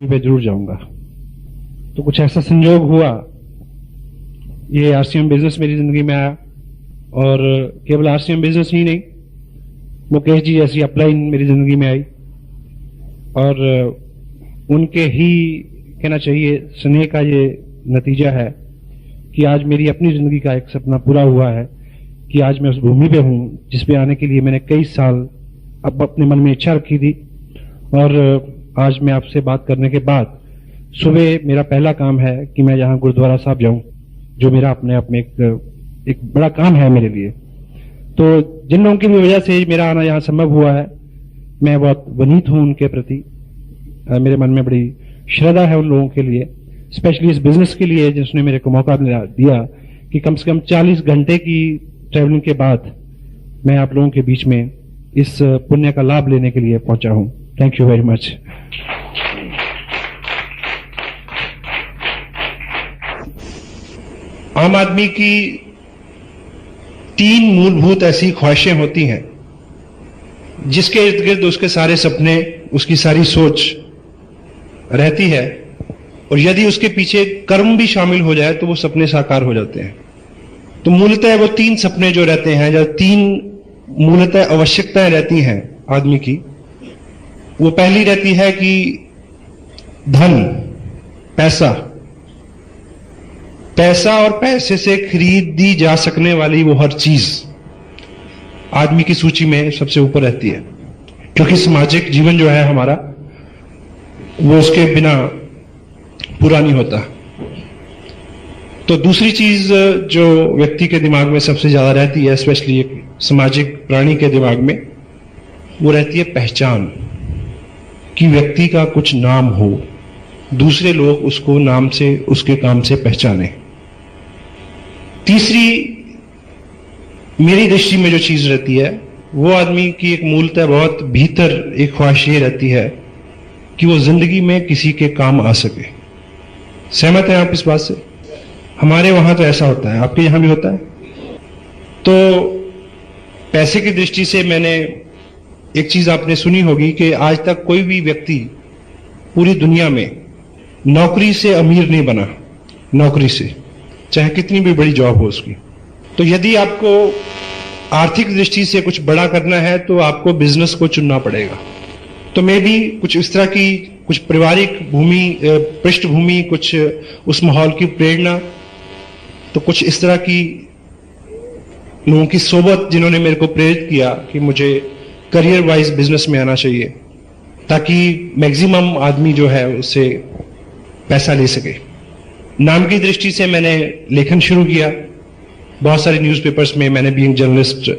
मैं जरूर जाऊंगा। तो कुछ ऐसा संयोग हुआ, ये आरसीएम बिजनेस मेरी जिंदगी में आया, और केवल आरसीएम बिजनेस ही नहीं, मुकेश जी जैसी अपलाइन मेरी जिंदगी में आई, और उनके ही कहना चाहिए स्नेह का ये नतीजा है कि आज मेरी अपनी जिंदगी का एक सपना पूरा हुआ है कि आज मैं उस भूमि पे हूं जिस पे आने के लिए मैंने कई साल अब अपने मन में इच्छा रखी थी। और आज मैं आपसे बात करने के बाद सुबह मेरा पहला काम है कि मैं यहाँ गुरुद्वारा साहब जाऊं, जो मेरा अपने आप में एक बड़ा काम है मेरे लिए। तो जिन लोगों की भी वजह से मेरा आना यहाँ संभव हुआ है, मैं बहुत वनीत हूं उनके प्रति। मेरे मन में बड़ी श्रद्धा है उन लोगों के लिए, स्पेशली इस बिजनेस के लिए जिसने मेरे को मौका दिया कि कम से कम 40 घंटे की ट्रैवलिंग के बाद मैं आप लोगों के बीच में इस पुण्य का लाभ लेने के लिए पहुंचा हूं। Thank you very much. आम आदमी की 3 मूलभूत ऐसी ख्वाहिशें होती हैं जिसके इर्द गिर्द उसके सारे सपने, उसकी सारी सोच रहती है, और यदि उसके पीछे कर्म भी शामिल हो जाए तो वो सपने साकार हो जाते हैं। तो मूलतः वो 3 सपने जो रहते हैं, या 3 मूलतः आवश्यकताएं रहती हैं आदमी की, वो पहली रहती है कि धन, पैसा और पैसे से खरीदी जा सकने वाली वो हर चीज आदमी की सूची में सबसे ऊपर रहती है, क्योंकि सामाजिक जीवन जो है हमारा वो उसके बिना पूरा नहीं होता। तो दूसरी चीज जो व्यक्ति के दिमाग में सबसे ज्यादा रहती है, स्पेशली एक सामाजिक प्राणी के दिमाग में, वो रहती है पहचान, कि व्यक्ति का कुछ नाम हो, दूसरे लोग उसको नाम से, उसके काम से पहचाने। तीसरी मेरी दृष्टि में जो चीज रहती है, वो आदमी की एक मूलतः बहुत भीतर एक ख्वाहिश ये रहती है कि वो जिंदगी में किसी के काम आ सके। सहमत हैं आप इस बात से? हमारे वहां तो ऐसा होता है, आपके यहां भी होता है? तो पैसे की दृष्टि से मैंने एक चीज आपने सुनी होगी कि आज तक कोई भी व्यक्ति पूरी दुनिया में नौकरी से अमीर नहीं बना, नौकरी से, चाहे कितनी भी बड़ी जॉब हो उसकी। तो यदि आपको आर्थिक दृष्टि से कुछ बड़ा करना है तो आपको बिजनेस को चुनना पड़ेगा। तो मैं भी कुछ इस तरह की, कुछ पारिवारिक पृष्ठभूमि, कुछ उस माहौल की प्रेरणा, तो कुछ इस तरह की लोगों की सोबत जिन्होंने मेरे को प्रेरित किया कि मुझे करियर वाइज बिजनेस में आना चाहिए, ताकि मैक्सिमम आदमी जो है उससे पैसा ले सके। नाम की दृष्टि से मैंने लेखन शुरू किया, बहुत सारे न्यूज़पेपर्स में मैंने बीइंग जर्नलिस्ट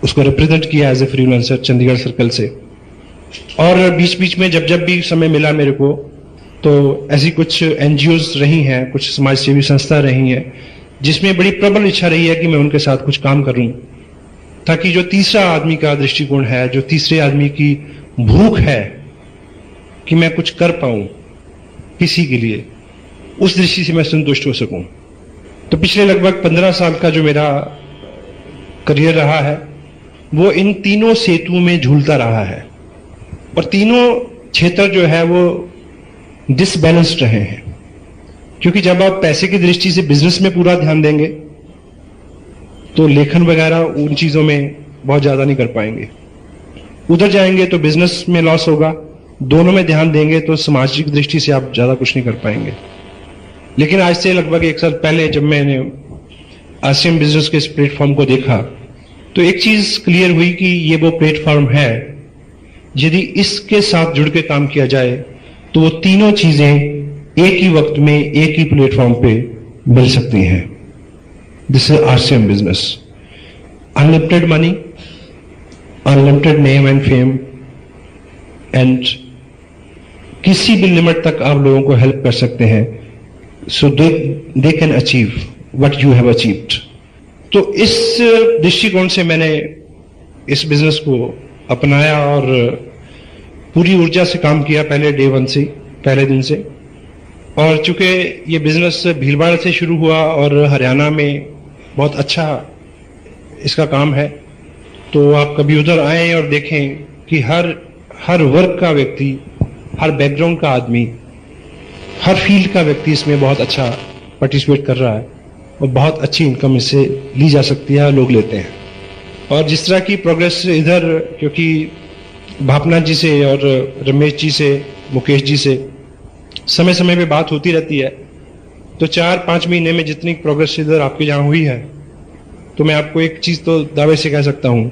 उसको रिप्रेजेंट किया as a freelancer Chandigarh circle से। और बीच बीच में जब जब भी समय मिला मेरे को, तो ऐसी कुछ एनजीओज रही हैं, कुछ समाज सेवी संस्था रही हैं, जिसमें बड़ी प्रबल इच्छा रही है कि मैं उनके साथ कुछ काम करूं, ताकि जो तीसरा आदमी का दृष्टिकोण है, जो तीसरे आदमी की भूख है कि मैं कुछ कर पाऊं किसी के लिए, उस दृष्टि से मैं संतुष्ट हो सकूं। तो पिछले लगभग 15 साल का जो मेरा करियर रहा है, वो इन तीनों सेतुओं में झूलता रहा है, और तीनों क्षेत्र जो है वो डिसबैलेंस्ड रहे हैं। क्योंकि जब आप पैसे की दृष्टि से बिजनेस में पूरा ध्यान देंगे तो लेखन वगैरह उन चीजों में बहुत ज्यादा नहीं कर पाएंगे, उधर जाएंगे तो बिजनेस में लॉस होगा, दोनों में ध्यान देंगे तो सामाजिक दृष्टि से आप ज्यादा कुछ नहीं कर पाएंगे। लेकिन आज से लगभग 1 साल पहले जब मैंने आरसीएम बिजनेस के इस प्लेटफॉर्म को देखा, तो एक चीज क्लियर हुई कि ये वो प्लेटफॉर्म है, यदि इसके साथ जुड़ के काम किया जाए तो वो तीनों चीजें एक ही वक्त में एक ही प्लेटफॉर्म पे मिल सकती हैं। This is RCM business. Unlimited money, unlimited name and fame, and किसी भी लिमिट तक आप लोगों को हेल्प कर सकते हैं, so they can achieve what you have achieved. तो इस दृष्टिकोण से मैंने इस बिजनेस को अपनाया और पूरी ऊर्जा से काम किया, पहले डे 1 से, पहले दिन से। और चूंकि ये बिजनेस भीलवाड़ा से शुरू हुआ और हरियाणा में बहुत अच्छा इसका काम है, तो आप कभी उधर आएं और देखें कि हर वर्ग का व्यक्ति हर बैकग्राउंड का आदमी, हर फील्ड का व्यक्ति इसमें बहुत अच्छा पार्टिसिपेट कर रहा है और बहुत अच्छी इनकम इससे ली जा सकती है, लोग लेते हैं। और जिस तरह की प्रोग्रेस इधर, क्योंकि भापना जी से और रमेश जी से, मुकेश जी से समय समय पे बात होती रहती है, तो 4-5 महीने में जितनी प्रोग्रेस इधर आपके यहाँ हुई है, तो मैं आपको एक चीज तो दावे से कह सकता हूं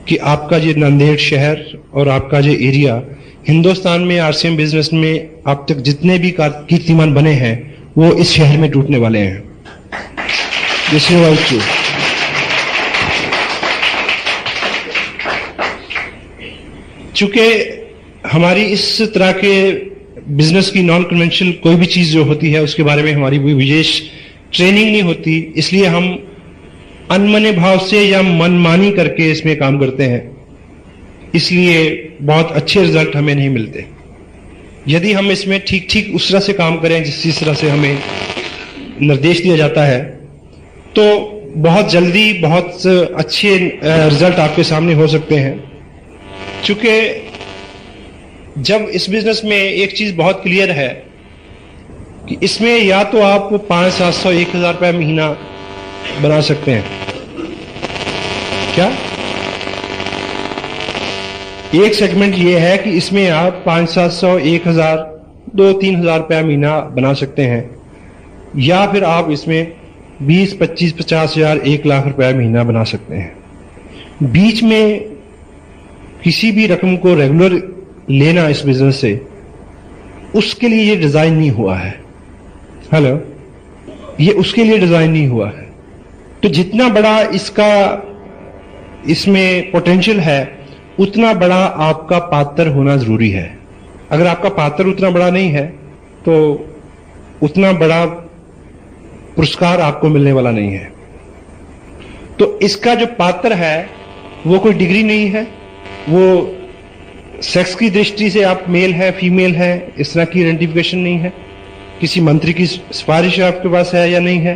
कि आपका ये नांदेड़ शहर और आपका ये एरिया हिंदुस्तान में आरसीएम बिजनेस में अब तक जितने भी कीर्तिमान बने हैं वो इस शहर में टूटने वाले हैं। This is all true. चूंकि हमारी इस तरह के बिजनेस की नॉन कन्वेंशनल कोई भी चीज जो होती है उसके बारे में हमारी कोई विशेष ट्रेनिंग नहीं होती, इसलिए हम अनमने भाव से या मनमानी करके इसमें काम करते हैं, इसलिए बहुत अच्छे रिजल्ट हमें नहीं मिलते। यदि हम इसमें ठीक ठीक उस तरह से काम करें जिस तरह से हमें निर्देश दिया जाता है, तो बहुत जल्दी बहुत अच्छे रिजल्ट आपके सामने हो सकते हैं। चूंकि जब इस बिजनेस में एक चीज बहुत क्लियर है कि इसमें या तो आप 500, 700, 1000 रुपये महीना बना सकते हैं। क्या एक सेगमेंट ये है कि इसमें आप 500, 700, 1000, 2-3 हजार रुपया महीना बना सकते हैं, या फिर आप इसमें 20, 25, 50 हजार, 1 लाख रुपया महीना बना सकते हैं। बीच में किसी भी रकम को रेगुलर लेना इस बिजनेस से, उसके लिए ये डिजाइन नहीं हुआ है। हेलो, ये उसके लिए डिजाइन नहीं हुआ है। तो जितना बड़ा इसमें पोटेंशियल है, उतना बड़ा आपका पात्र होना जरूरी है। अगर आपका पात्र उतना बड़ा नहीं है, तो उतना बड़ा पुरस्कार आपको मिलने वाला नहीं है। तो इसका जो पात्र है वो कोई डिग्री नहीं है, वो सेक्स की दृष्टि से आप मेल है, फीमेल है, इस तरह की आइडेंटिफिकेशन नहीं है। किसी मंत्री की सिफारिश आपके पास है या नहीं है,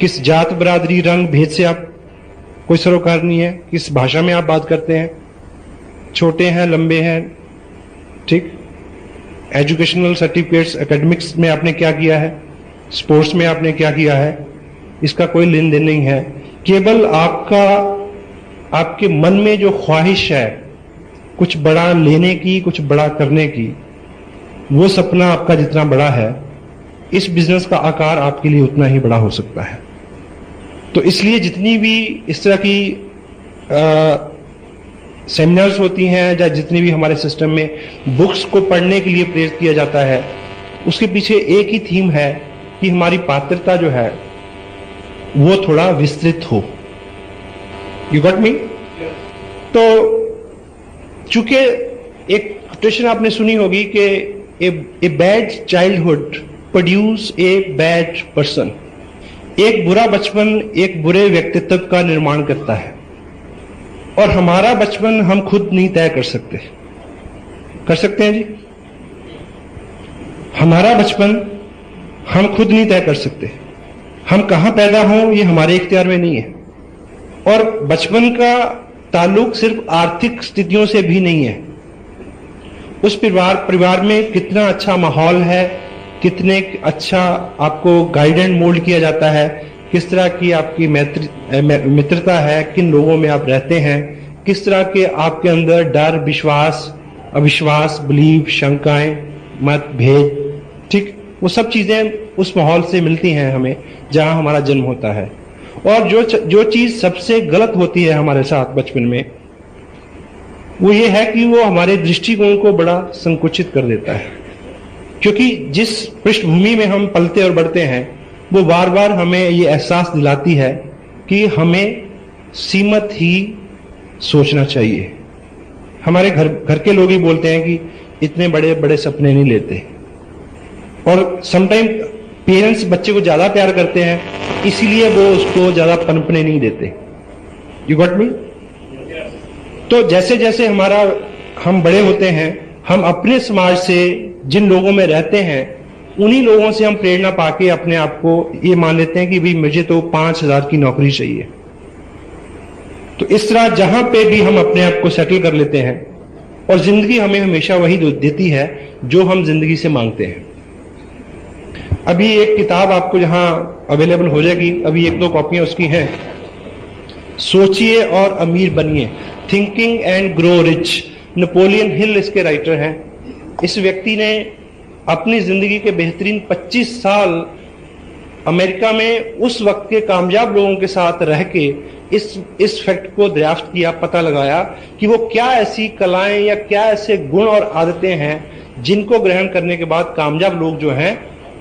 किस जात, बरादरी, रंग, भेद से आप कोई सरोकार नहीं है, किस भाषा में आप बात करते हैं, छोटे हैं, लंबे हैं, ठीक, एजुकेशनल सर्टिफिकेट्स, एकेडमिक्स में आपने क्या किया है, स्पोर्ट्स में आपने क्या किया है, इसका कोई लेन देन नहीं है। केवल आपके मन में जो ख्वाहिश है कुछ बड़ा लेने की, कुछ बड़ा करने की, वो सपना आपका जितना बड़ा है, इस बिजनेस का आकार आपके लिए उतना ही बड़ा हो सकता है। तो इसलिए जितनी भी इस तरह की सेमिनार्स होती हैं, या जितनी भी हमारे सिस्टम में बुक्स को पढ़ने के लिए प्रेरित किया जाता है, उसके पीछे एक ही थीम है कि हमारी पात्रता जो है वो थोड़ा विस्तृत हो। You got me? तो चूंकि एक कोटेशन आपने सुनी होगी कि a bad childhood produce a bad person. एक बुरा बचपन एक बुरे व्यक्तित्व का निर्माण करता है, और हमारा बचपन हम खुद नहीं तय कर सकते। कर सकते हैं जी? हमारा बचपन हम खुद नहीं तय कर सकते। हम कहां पैदा हों ये हमारे इख्तियार में नहीं है। और बचपन का ताल्लुक सिर्फ आर्थिक स्थितियों से भी नहीं है। उस परिवार में कितना अच्छा माहौल है, कितने अच्छा आपको गाइड एंड मोल्ड किया जाता है, किस तरह की आपकी मित्रता है, किन लोगों में आप रहते हैं, किस तरह के आपके अंदर डर, विश्वास, अविश्वास, बिलीव, शंकाएं, मतभेद, ठीक, वो सब चीजें उस माहौल से मिलती हैं हमें जहां हमारा जन्म होता है। और जो चीज सबसे गलत होती है हमारे साथ बचपन में, वो ये है कि वो हमारे दृष्टिकोण को बड़ा संकुचित कर देता है। क्योंकि जिस पृष्ठभूमि में हम पलते और बढ़ते हैं, वो बार बार हमें ये एहसास दिलाती है कि हमें सीमित ही सोचना चाहिए। हमारे घर के लोग ही बोलते हैं कि इतने बड़े बड़े सपने नहीं लेते। और समटाइम पेरेंट्स बच्चे को ज्यादा प्यार करते हैं, इसीलिए वो उसको ज्यादा पनपने नहीं देते। You got me? तो जैसे जैसे हम बड़े होते हैं, हम अपने समाज से जिन लोगों में रहते हैं, उन्हीं लोगों से हम प्रेरणा पाके अपने आप को ये मान लेते हैं कि भाई मुझे तो 5000 की नौकरी चाहिए। तो इस तरह जहां पे भी हम अपने आप को सेटल कर लेते हैं, और जिंदगी हमें हमेशा वही देती है जो हम जिंदगी से मांगते हैं। अभी एक किताब आपको जहां अवेलेबल हो जाएगी, अभी 1-2 कॉपियां उसकी हैं, सोचिए और अमीर बनिए, thinking and grow rich. Napoleon Hill इसके राइटर हैं। इस व्यक्ति ने अपनी जिंदगी के बेहतरीन 25 साल अमेरिका में उस वक्त के कामयाब लोगों के साथ रह के इस फैक्ट को दरियाफ्त किया, पता लगाया कि वो क्या ऐसी कलाएं या क्या ऐसे गुण और आदतें हैं जिनको ग्रहण करने के बाद कामयाब लोग जो हैं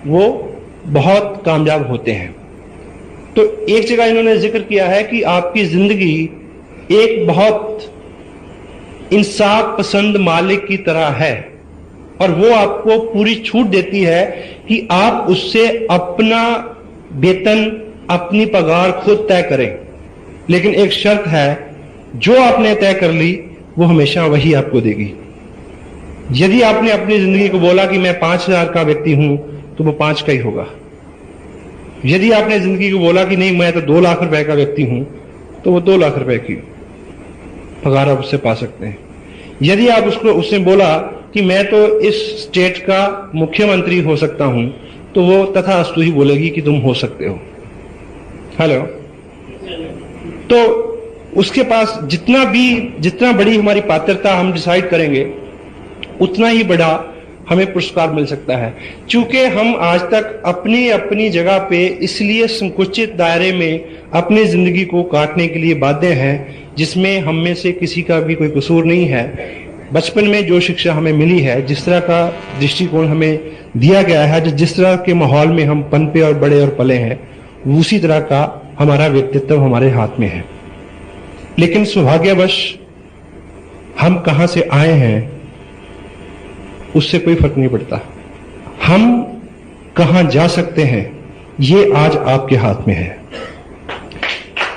वो बहुत कामयाब होते हैं। तो एक जगह इन्होंने जिक्र किया है कि आपकी जिंदगी एक बहुत इंसाफ पसंद मालिक की तरह है और वो आपको पूरी छूट देती है कि आप उससे अपना वेतन, अपनी पगार खुद तय करें। लेकिन एक शर्त है, जो आपने तय कर ली वो हमेशा वही आपको देगी। यदि आपने अपनी जिंदगी को बोला कि मैं 5,000 का व्यक्ति हूं तो वो 5 का ही होगा। यदि आपने जिंदगी को बोला कि नहीं मैं तो 2 लाख रुपए का व्यक्ति हूं तो वो 2 लाख रुपए की पगार आप उससे पा सकते हैं। यदि आप उसने बोला कि मैं तो इस स्टेट का मुख्यमंत्री हो सकता हूं तो वो तथास्तु ही बोलेगी कि तुम हो सकते हो। हेलो। तो उसके पास जितना बड़ी हमारी पात्रता हम डिसाइड करेंगे उतना ही बड़ा हमें पुरस्कार मिल सकता है। चूंकि हम आज तक अपनी अपनी जगह पे इसलिए संकुचित दायरे में अपनी जिंदगी को काटने के लिए बाध्य हैं जिसमें हम में से किसी का भी कोई कसूर नहीं है। बचपन में जो शिक्षा हमें मिली है, जिस तरह का दृष्टिकोण हमें दिया गया है, जिस तरह के माहौल में हम पनपे और बड़े और पले हैं, उसी तरह का हमारा व्यक्तित्व हमारे हाथ में है। लेकिन सौभाग्यवश हम कहां से आए हैं उससे कोई फर्क नहीं पड़ता। हम कहां जा सकते हैं ये आज आपके हाथ में है।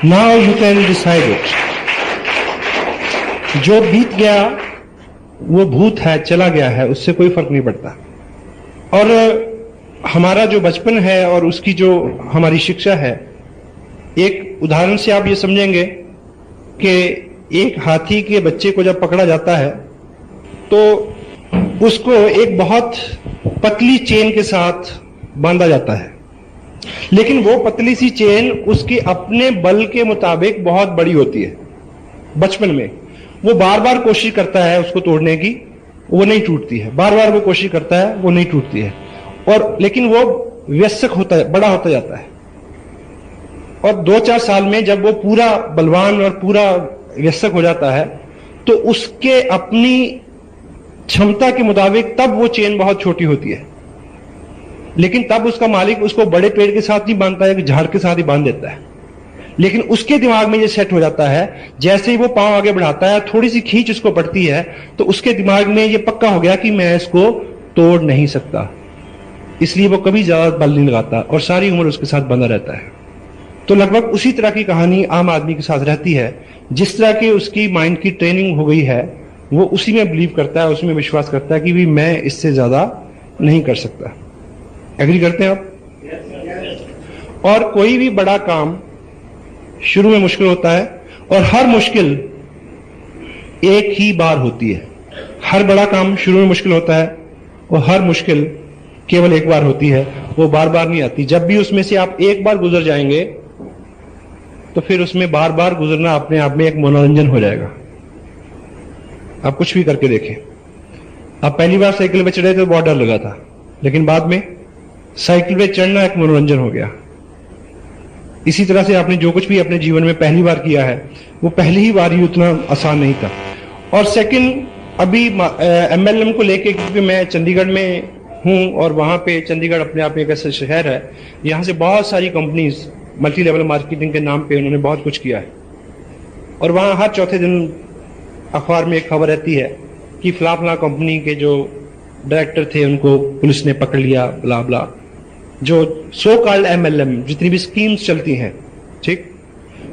Now you can decide it. जो बीत गया वो भूत है, चला गया है, उससे कोई फर्क नहीं पड़ता। और हमारा जो बचपन है और उसकी जो हमारी शिक्षा है, एक उदाहरण से आप ये समझेंगे कि एक हाथी के बच्चे को जब पकड़ा जाता है तो उसको एक बहुत पतली चेन के साथ बांधा जाता है, लेकिन वो पतली सी चेन उसके अपने बल के मुताबिक बहुत बड़ी होती है। बचपन में वो बार बार कोशिश करता है उसको तोड़ने की, वो नहीं टूटती है। बार बार वो कोशिश करता है, वो नहीं टूटती है। और लेकिन वो व्यस्क होता है, बड़ा होता जाता है। और 2-4 साल में जब वो पूरा बलवान और पूरा व्यस्क हो जाता है तो उसके अपनी क्षमता के मुताबिक तब वो चेन बहुत छोटी होती है। लेकिन तब उसका मालिक उसको बड़े पेड़ के साथ नहीं बांधता है, झाड़ के साथ ही बांध देता है। लेकिन उसके दिमाग में ये सेट हो जाता है, जैसे ही वो पांव आगे बढ़ाता है, थोड़ी सी खींच उसको पड़ती है तो उसके दिमाग में ये पक्का हो गया कि मैं इसको तोड़ नहीं सकता। इसलिए वो कभी ज्यादा बल नहीं लगाता और सारी उम्र उसके साथ बंधा रहता है। तो लगभग उसी तरह की कहानी आम आदमी के साथ रहती है। जिस तरह की उसकी माइंड की ट्रेनिंग हो गई है वो उसी में बिलीव करता है, उसमें विश्वास करता है कि भी मैं इससे ज्यादा नहीं कर सकता। एग्री करते हैं आप? और कोई भी बड़ा काम शुरू में मुश्किल होता है और हर मुश्किल एक ही बार होती है। हर बड़ा काम शुरू में मुश्किल होता है और हर मुश्किल केवल एक बार होती है, वो बार बार नहीं आती। जब भी उसमें से आप एक बार गुजर जाएंगे तो फिर उसमें बार बार गुजरना अपने आप में एक मनोरंजन हो जाएगा। आप कुछ भी करके देखें। आप पहली बार साइकिल पे चढ़े तो बहुत डर लगा था, लेकिन बाद में साइकिल पे चढ़ना एक मनोरंजन हो गया। इसी तरह से आपने जो कुछ भी अपने जीवन में पहली बार किया है वो पहली ही बार ही उतना आसान नहीं था। और सेकंड, अभी एमएलएम को लेके, क्योंकि मैं चंडीगढ़ में हूं और वहां पे चंडीगढ़ अपने आप में एक ऐसा शहर है, यहां से बहुत सारी कंपनीज मल्टी लेवल मार्केटिंग के नाम पे उन्होंने बहुत कुछ किया है। और वहां हर चौथे दिन अखबार में एक खबर रहती है कि फला फला कंपनी के जो डायरेक्टर थे उनको पुलिस ने पकड़ लिया, ब्ला ब्ला। जो सो कॉल्ड एमएलएम, जितनी भी स्कीम्स चलती हैं, ठीक।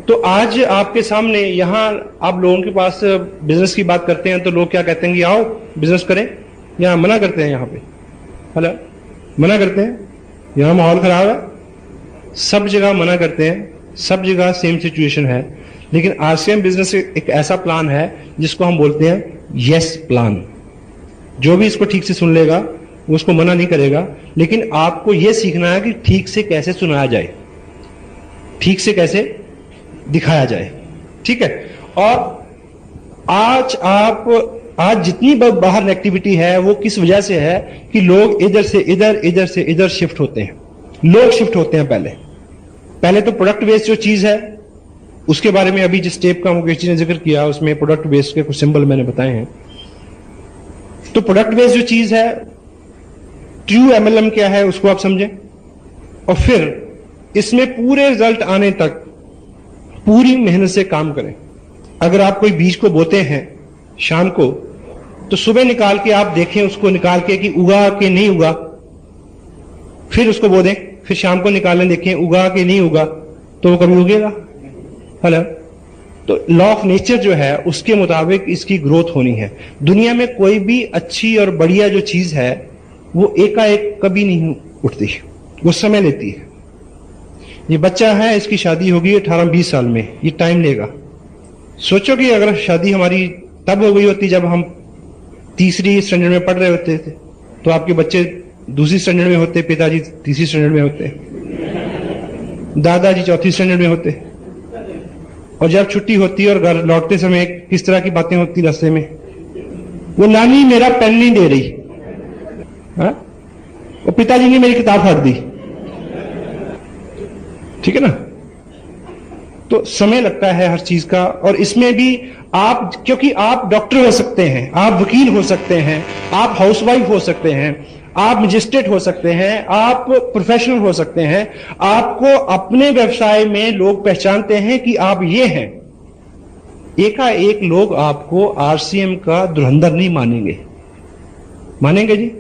तो आज आपके सामने यहां आप लोगों के पास बिजनेस की बात करते हैं तो लोग क्या कहते हैं कि आओ बिजनेस करें, यहां मना करते हैं। यहाँ पे हेलो मना करते हैं, यहां माहौल खराब है, सब जगह मना करते हैं, सब जगह सेम सिचुएशन है। लेकिन आरसीएम बिजनेस एक ऐसा प्लान है जिसको हम बोलते हैं यस प्लान। जो भी इसको ठीक से सुन लेगा वो उसको मना नहीं करेगा, लेकिन आपको यह सीखना है कि ठीक से कैसे सुनाया जाए, ठीक से कैसे दिखाया जाए। ठीक है। और आज जितनी बाहर एक्टिविटी है वो किस वजह से है कि लोग इधर से इधर शिफ्ट होते हैं। लोग शिफ्ट होते हैं पहले तो प्रोडक्ट बेस्ड जो चीज है उसके बारे में अभी जिस स्टेप का मुकेश जी ने जिक्र किया उसमें प्रोडक्ट बेस्ड के कुछ सिंबल मैंने बताए हैं। तो प्रोडक्ट बेस्ड जो चीज है, ट्रू एमएलएम क्या है उसको आप समझें, और फिर इसमें पूरे रिजल्ट आने तक पूरी मेहनत से काम करें। अगर आप कोई बीज को बोते हैं शाम को, तो सुबह निकाल के आप देखें उसको निकाल के कि उगा के नहीं उगा, फिर उसको बो दें, फिर शाम को निकालें देखें उगा के नहीं उगा, तो वो कभी उगेगा। हेलो। तो लॉ ऑफ नेचर जो है उसके मुताबिक इसकी ग्रोथ होनी है। दुनिया में कोई भी अच्छी और बढ़िया जो चीज है वो एकाएक कभी नहीं उठती, वो समय लेती है। ये बच्चा है, इसकी शादी होगी 18-20 साल में, ये टाइम लेगा। सोचो कि अगर शादी हमारी तब हो गई होती जब हम तीसरी स्टैंडर्ड में पढ़ रहे होते थे, तो आपके बच्चे दूसरी स्टैंडर्ड में होते, पिताजी तीसरी स्टैंडर्ड में होते, दादाजी चौथी स्टैंडर्ड में होते, और जब छुट्टी होती और घर लौटते समय किस तरह की बातें होती रास्ते में, वो नानी मेरा पेन नहीं दे रही, और पिताजी ने मेरी किताब फाड़ दी। ठीक है ना। तो समय लगता है हर चीज का, और इसमें भी आप, क्योंकि आप डॉक्टर हो सकते हैं, आप वकील हो सकते हैं, आप हाउसवाइफ हो सकते हैं, आप मजिस्ट्रेट हो सकते हैं, आप प्रोफेशनल हो सकते हैं, आपको अपने व्यवसाय में लोग पहचानते हैं कि आप ये हैं। एकाएक लोग आपको आरसीएम का धुरंधर नहीं मानेंगे। मानेंगे जी?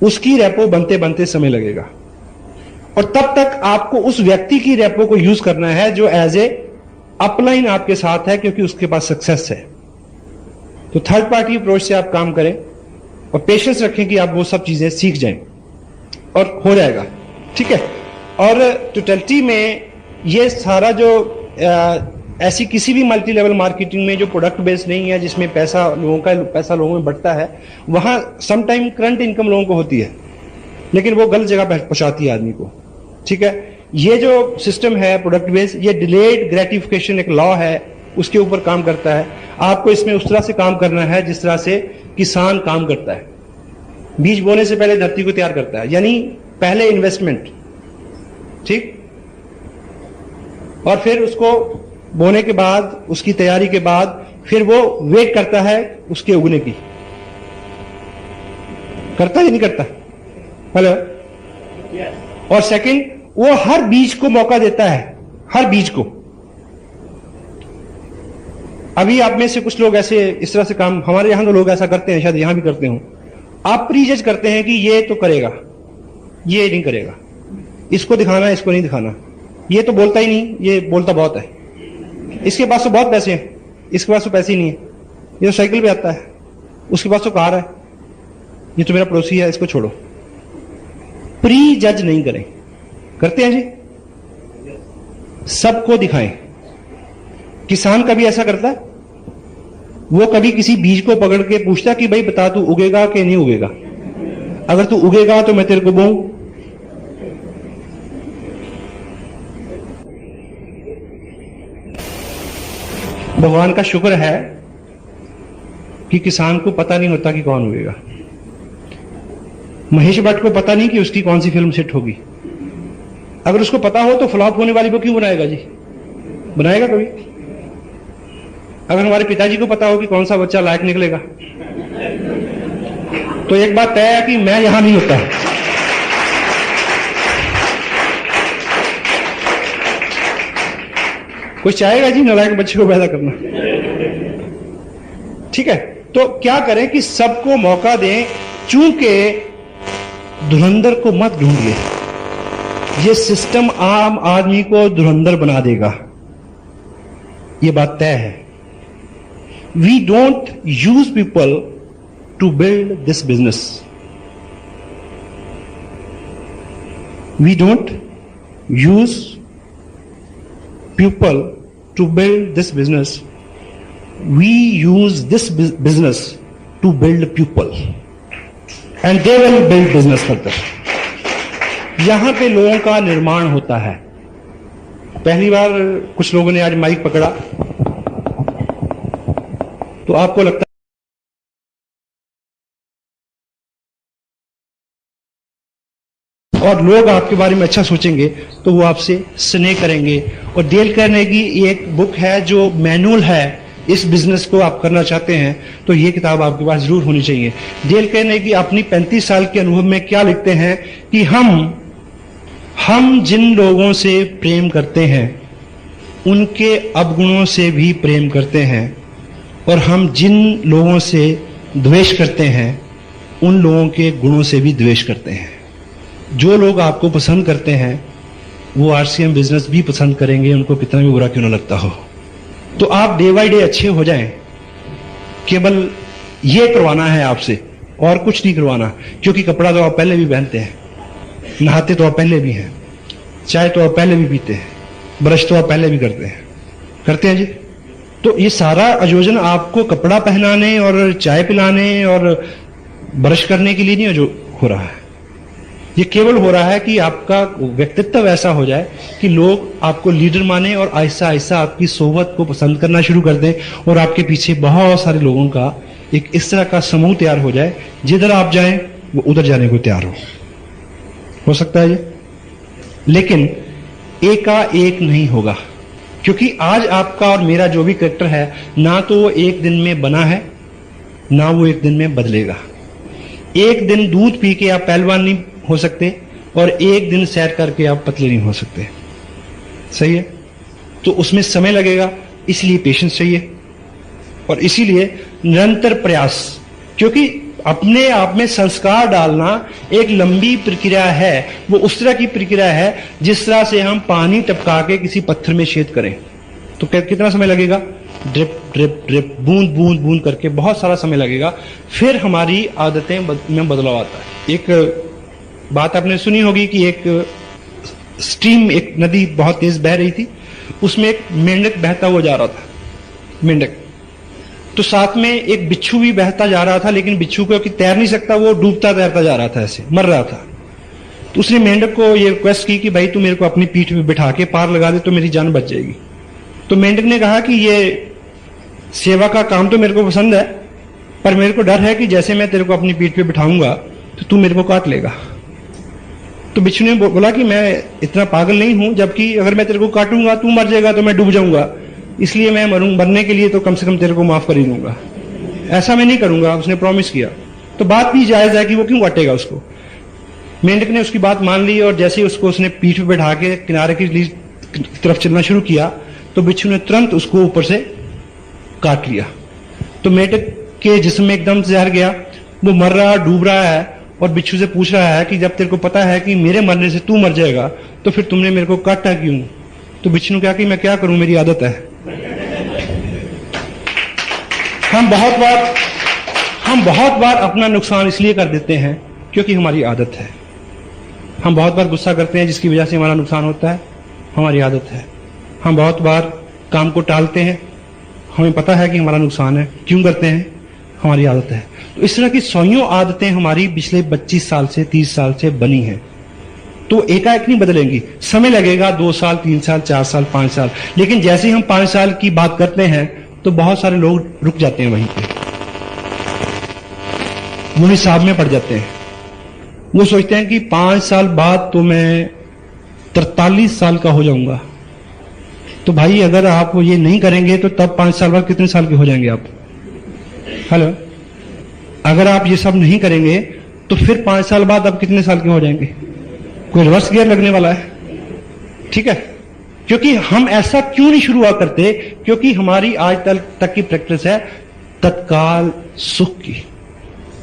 उसकी रेपो बनते बनते समय लगेगा, और तब तक आपको उस व्यक्ति की रेपो को यूज करना है जो एज ए अपलाइन आपके साथ है, क्योंकि उसके पास सक्सेस है। तो थर्ड पार्टी अप्रोच से आप काम करें और पेशेंस रखें कि आप वो सब चीजें सीख जाएं, और हो जाएगा। ठीक है। और टोटलिटी में ये सारा जो ऐसी किसी भी मल्टी लेवल मार्केटिंग में जो प्रोडक्ट बेस्ड नहीं है, जिसमें पैसा लोगों में बढ़ता है, वहां सम टाइम करंट इनकम लोगों को होती है, लेकिन वो गलत जगह पहुंचाती है आदमी को। ठीक है। ये जो सिस्टम है प्रोडक्ट बेस्ड, ये डिलेड ग्रेटिफिकेशन एक लॉ है, उसके ऊपर काम करता है। आपको इसमें उस तरह से काम करना है जिस तरह से किसान काम करता है। बीज बोने से पहले धरती को तैयार करता है, यानी पहले इन्वेस्टमेंट, ठीक, और फिर उसको बोने के बाद, उसकी तैयारी के बाद, फिर वो वेट करता है उसके उगने की। करता है या नहीं करता? हेलो। और सेकंड, वो हर बीज को मौका देता है, हर बीज को। अभी आप में से कुछ लोग ऐसे इस तरह से काम, हमारे यहां तो लोग ऐसा करते हैं, शायद यहां भी करते हो, आप प्रीजज करते हैं कि ये तो करेगा, ये नहीं करेगा, इसको दिखाना, इसको नहीं दिखाना, ये तो बोलता ही नहीं, ये बोलता बहुत है, इसके पास तो बहुत पैसे हैं, इसके पास तो पैसे ही नहीं है, ये तो साइकिल पे आता है, उसके पास तो कार है, ये तो मेरा पड़ोसी है, इसको छोड़ो। प्री जज नहीं करें। करते हैं जी? सबको दिखाएं। किसान कभी ऐसा करता है? वो कभी किसी बीज को पकड़ के पूछता कि भाई बता तू उगेगा कि नहीं उगेगा, अगर तू उगेगा तो मैं तेरे को बोऊं। भगवान का शुक्र है कि किसान को पता नहीं होता कि कौन उगेगा। महेश भट्ट को पता नहीं कि उसकी कौन सी फिल्म हिट होगी। अगर उसको पता हो तो फ्लॉप होने वाली को क्यों बनाएगा जी? बनाएगा कभी? अगर हमारे पिताजी को पता हो कि कौन सा बच्चा लायक निकलेगा, तो एक बात तय है कि मैं यहां नहीं होता। कोई चाहेगा जी नालायक बच्चे को पैदा करना? ठीक है। तो क्या करें कि सबको मौका दें, चूंकि धुरंधर को मत ढूंढिए। ये सिस्टम आम आदमी को धुरंधर बना देगा, ये बात तय है। We don't use people to build this business. We don't use people to build this business. we use this business to build people and they will build business further. यहां पे लोगों का निर्माण होता है. पहली बार कुछ लोगों ने आज माइक पकड़ा तो आपको लगता और लोग आपके बारे में अच्छा सोचेंगे तो वो आपसे स्नेह करेंगे. और डेल कार्नेगी की एक बुक है जो मैनुअल है, इस बिजनेस को आप करना चाहते हैं तो ये किताब आपके पास जरूर होनी चाहिए. डेल कार्नेगी अपनी 35 साल के अनुभव में क्या लिखते हैं कि हम जिन लोगों से प्रेम करते हैं उनके अवगुणों से भी प्रेम करते हैं, और हम जिन लोगों से द्वेष करते हैं उन लोगों के गुणों से भी द्वेष करते हैं. जो लोग आपको पसंद करते हैं वो आरसीएम बिजनेस भी पसंद करेंगे, उनको कितना भी बुरा क्यों ना लगता हो. तो आप डे बाय डे अच्छे हो जाएं, केवल ये करवाना है आपसे और कुछ नहीं करवाना. क्योंकि कपड़ा तो आप पहले भी पहनते हैं, नहाते तो आप पहले भी हैं, चाय तो आप पहले भी पीते हैं, ब्रश तो आप पहले भी करते हैं जी. तो ये सारा आयोजन आपको कपड़ा पहनाने और चाय पिलाने और ब्रश करने के लिए नहीं हो रहा है. ये केवल हो रहा है कि आपका व्यक्तित्व ऐसा हो जाए कि लोग आपको लीडर माने और आहिस्ता आहिस्ता आपकी सोहबत को पसंद करना शुरू कर दें, और आपके पीछे बहुत सारे लोगों का एक इस तरह का समूह तैयार हो जाए, जिधर आप जाएं वो उधर जाने को तैयार हो सकता है ये. लेकिन एकाएक नहीं होगा, क्योंकि आज आपका और मेरा जो भी कैरेक्टर है ना तो वो एक दिन में बना है ना वो एक दिन में बदलेगा. एक दिन दूध पी के आप पहलवान नहीं हो सकते और एक दिन सैर करके आप पतले नहीं हो सकते. सही है. तो उसमें समय लगेगा, इसलिए पेशेंस चाहिए और इसीलिए निरंतर प्रयास. क्योंकि अपने आप में संस्कार डालना एक लंबी प्रक्रिया है. वो उस तरह की प्रक्रिया है जिस तरह से हम पानी टपका के किसी पत्थर में छेद करें. तो कितना समय लगेगा? ड्रिप ड्रिप ड्रिप, बूंद बूंद बूंद करके बहुत सारा समय लगेगा. फिर हमारी आदतें में बदलाव आता है. एक बात आपने सुनी होगी कि एक स्ट्रीम, एक नदी बहुत तेज बह रही थी, उसमें एक मेंढक बहता हुआ जा रहा था. मेंढक तो साथ में एक बिच्छू भी बहता जा रहा था, लेकिन बिच्छू क्योंकि तैर नहीं सकता वो डूबता तैरता जा रहा था, ऐसे मर रहा था. तो उसने मेंढक को ये रिक्वेस्ट की कि भाई तू मेरे को अपनी पीठ पे बिठा के पार लगा दे तो मेरी जान बच जाएगी. तो मेंढक ने कहा कि ये सेवा का काम तो मेरे को पसंद है, पर मेरे को डर है कि जैसे मैं तेरे को अपनी पीठ पे बिठाऊंगा तो तू मेरे को काट लेगा. तो बिच्छू ने बोला कि मैं इतना पागल नहीं हूं, जबकि अगर मैं तेरे को काटूंगा तू मर जाएगा तो मैं डूब जाऊंगा, इसलिए मैं मरने के लिए तो कम से कम तेरे को माफ कर ही दूंगा. ऐसा मैं नहीं करूंगा. उसने प्रॉमिस किया. तो बात भी जायज है कि वो क्यों काटेगा उसको. मेंढक ने उसकी बात मान ली और जैसे ही उसको उसने पीठ पे बैठा के किनारे की तरफ चलना शुरू किया तो बिच्छू ने तुरंत उसको ऊपर से काट लिया. तो मेंढक के जिस्म में एकदम जहर गया, वो मर रहा, डूब रहा है और बिच्छू से पूछ रहा है कि जब तेरे को पता है कि मेरे मरने से तू मर जाएगा तो फिर तुमने मेरे को काटा क्यों. तो बिच्छू ने कहा कि मैं क्या करूं, मेरी आदत है. हम बहुत बार अपना नुकसान इसलिए कर देते हैं क्योंकि हमारी आदत है. हम बहुत बार गुस्सा करते हैं जिसकी वजह से हमारा नुकसान होता है, हमारी आदत है. हम बहुत बार काम को टालते हैं, हमें पता है कि हमारा नुकसान है, क्यों करते हैं, हमारी आदत है. तो इस तरह की सौयों आदतें हमारी पिछले 25 साल से 30 साल से बनी हैं. तो एकाएक नहीं बदलेंगी, समय लगेगा. 2 साल, 3 साल, 4 साल, 5 साल. लेकिन जैसे ही हम 5 साल की बात करते हैं तो बहुत सारे लोग रुक जाते हैं वहीं पे, वो हिसाब में पड़ जाते हैं. वो सोचते हैं कि 5 साल बाद तो मैं 43 साल का हो जाऊंगा. तो भाई अगर आप ये नहीं करेंगे तो तब 5 साल बाद कितने साल के हो जाएंगे आप? हेलो. अगर आप ये सब नहीं करेंगे तो फिर 5 साल बाद आप कितने साल के हो जाएंगे? कोई रिवर्स गियर लगने वाला है. ठीक है. क्योंकि हम ऐसा क्यों नहीं शुरुआत करते? क्योंकि हमारी आज तक की प्रैक्टिस है तत्काल सुख की.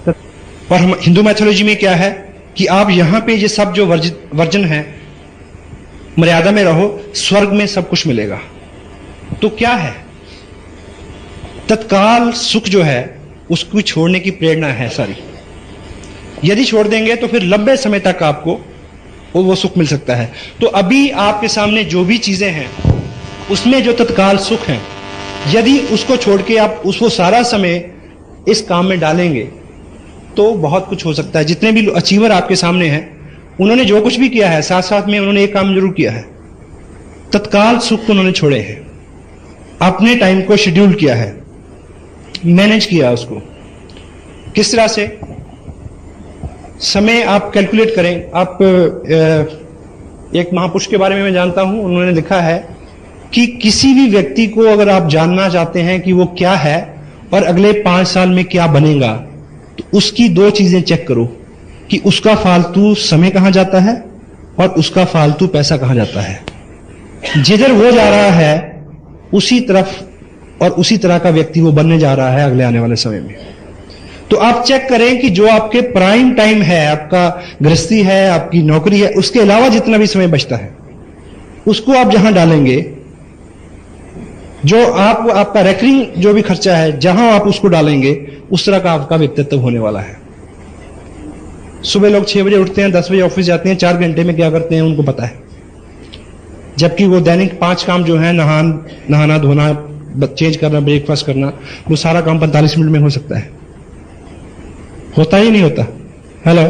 और हम हिंदू मैथोलॉजी में क्या है कि आप यहां पे ये सब जो वर्जन है, मर्यादा में रहो, स्वर्ग में सब कुछ मिलेगा. तो क्या है? तत्काल सुख जो है उसको छोड़ने की प्रेरणा है सारी. यदि छोड़ देंगे तो फिर लंबे समय तक आपको वो सुख मिल सकता है. तो अभी आपके सामने जो भी चीजें हैं उसमें जो तत्काल सुख है यदि उसको छोड़ के आप उसको सारा समय इस काम में डालेंगे तो बहुत कुछ हो सकता है। जितने भी अचीवर आपके सामने हैं, उन्होंने जो कुछ भी किया है, साथ साथ में उन्होंने एक काम जरूर किया है, तत्काल सुख को उन्होंने छोड़े हैं, अपने टाइम को शेड्यूल किया है, मैनेज किया उसको। किस तरह से? समय आप कैलकुलेट करें। आप एक महापुरुष के बारे में मैं जानता हूं, उन्होंने लिखा है कि किसी भी व्यक्ति को अगर आप जानना चाहते हैं कि वो क्या है और अगले 5 साल में क्या बनेगा, तो उसकी 2 चीजें चेक करो कि उसका फालतू समय कहां जाता है और उसका फालतू पैसा कहां जाता है। जिधर वो जा रहा है उसी तरफ और उसी तरह का व्यक्ति वो बनने जा रहा है अगले आने वाले समय में। तो आप चेक करें कि जो आपके प्राइम टाइम है, आपका गृहस्थी है, आपकी नौकरी है, उसके अलावा जितना भी समय बचता है उसको आप जहां डालेंगे, जो आपका रेकरिंग जो भी खर्चा है, जहां आप उसको डालेंगे उस तरह का आपका व्यक्तित्व होने वाला है। सुबह लोग 6 बजे उठते हैं, 10 बजे ऑफिस जाते हैं, 4 घंटे में क्या करते हैं उनको पता है, जबकि वो दैनिक 5 काम जो है, नहाना धोना, चेंज करना, ब्रेकफास्ट करना, वो सारा काम 45 मिनट में हो सकता है। होता ही नहीं होता? हेलो,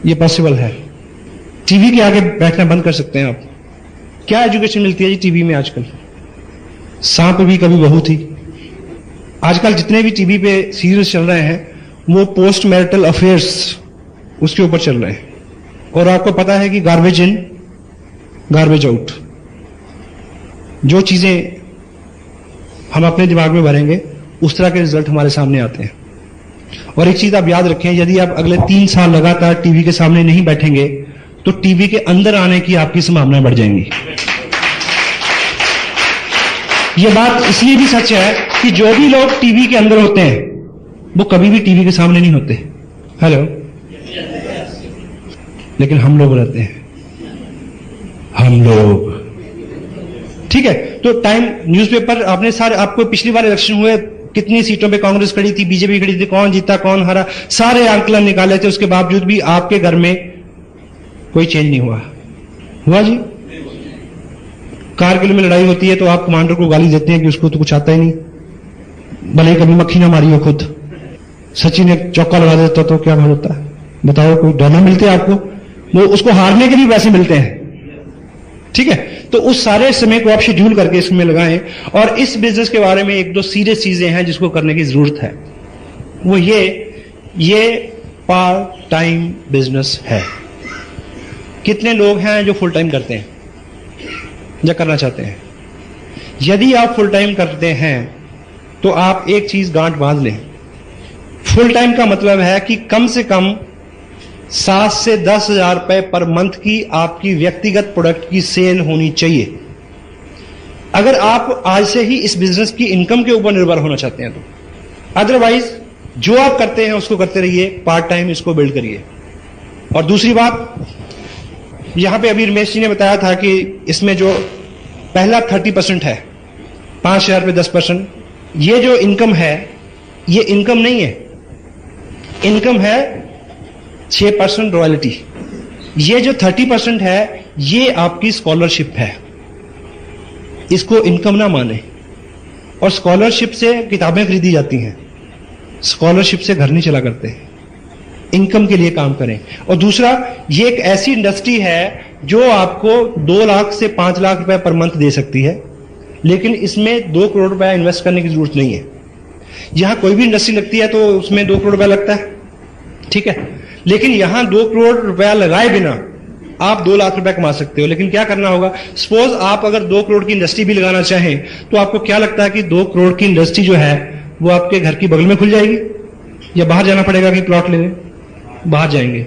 ये पॉसिबल है। टीवी के आगे बैठना बंद कर सकते हैं आप। क्या एजुकेशन मिलती है जी टीवी में आजकल? सांप भी कभी बहू थी। आजकल जितने भी टीवी पे सीरियल्स चल रहे हैं वो पोस्ट मैरिटल अफेयर्स उसके ऊपर चल रहे हैं, और आपको पता है कि गार्बेज इन गार्बेज आउट, जो चीजें हम अपने दिमाग में भरेंगे उस तरह के रिजल्ट हमारे सामने आते हैं। और एक चीज आप याद रखें, यदि आप अगले 3 साल लगातार टीवी के सामने नहीं बैठेंगे तो टीवी के अंदर आने की आपकी संभावनाएं बढ़ जाएंगी। यह बात इसलिए भी सच है कि जो भी लोग टीवी के अंदर होते हैं वो कभी भी टीवी के सामने नहीं होते। हेलो, लेकिन हम लोग रहते हैं, हम लोग, ठीक है। तो टाइम न्यूज़पेपर आपने सारे, आपको पिछली बार इलेक्शन हुए कितनी सीटों पे कांग्रेस खड़ी थी, बीजेपी खड़ी थी, कौन जीता कौन हारा, सारे आंकलन निकाले थे, उसके बावजूद भी आपके घर में कोई चेंज नहीं हुआ जी? कारगिल में लड़ाई होती है तो आप कमांडर को गाली देते हैं कि उसको तो कुछ आता ही नहीं, भले ही कभी मक्खी ना मारी हो खुद। सचिन एक चौका लगा देता तो क्या होता है बताओ? कोई डर ना मिलते आपको? वो उसको हारने के लिए पैसे मिलते हैं, ठीक है। तो उस सारे समय को आप शेड्यूल करके इसमें लगाएं। और इस बिजनेस के बारे में 1-2 सीरियस चीजें हैं जिसको करने की जरूरत है। वो ये पार्ट टाइम बिजनेस है। कितने लोग हैं जो फुल टाइम करते हैं या करना चाहते हैं? यदि आप फुल टाइम करते हैं तो आप एक चीज गांठ बांध लें, फुल टाइम का मतलब है कि कम से कम 7 से 10 हजार रुपए पर मंथ की आपकी व्यक्तिगत प्रोडक्ट की सेल होनी चाहिए। अगर आप आज से ही इस बिजनेस की इनकम के ऊपर निर्भर होना चाहते हैं तो, अदरवाइज जो आप करते हैं उसको करते रहिए, पार्ट टाइम इसको बिल्ड करिए। और दूसरी बात, यहां पे अभी रमेश जी ने बताया था कि इसमें जो पहला 30% है, 5,000 पे 10%, ये जो इनकम है ये इनकम नहीं है, इनकम है 6% रॉयल्टी। ये जो 30% है ये आपकी स्कॉलरशिप है, इसको इनकम ना माने। और स्कॉलरशिप से किताबें खरीदी जाती हैं, स्कॉलरशिप से घर नहीं चला करते, इनकम के लिए काम करें। और दूसरा, ये एक ऐसी इंडस्ट्री है जो आपको 2 लाख से 5 लाख रुपए पर मंथ दे सकती है, लेकिन इसमें 2 करोड़ रुपया इन्वेस्ट करने की जरूरत नहीं है। यहां कोई भी इंडस्ट्री लगती है तो उसमें 2 करोड़ रुपया लगता है, ठीक है, लेकिन यहां 2 करोड़ रुपया लगाए बिना आप 2 लाख रुपया कमा सकते हो। लेकिन क्या करना होगा, सपोज आप अगर 2 करोड़ की इंडस्ट्री भी लगाना चाहें तो आपको क्या लगता है कि 2 करोड़ की इंडस्ट्री जो है वो आपके घर की बगल में खुल जाएगी, या बाहर जाना पड़ेगा कि प्लॉट लेने? बाहर जाएंगे,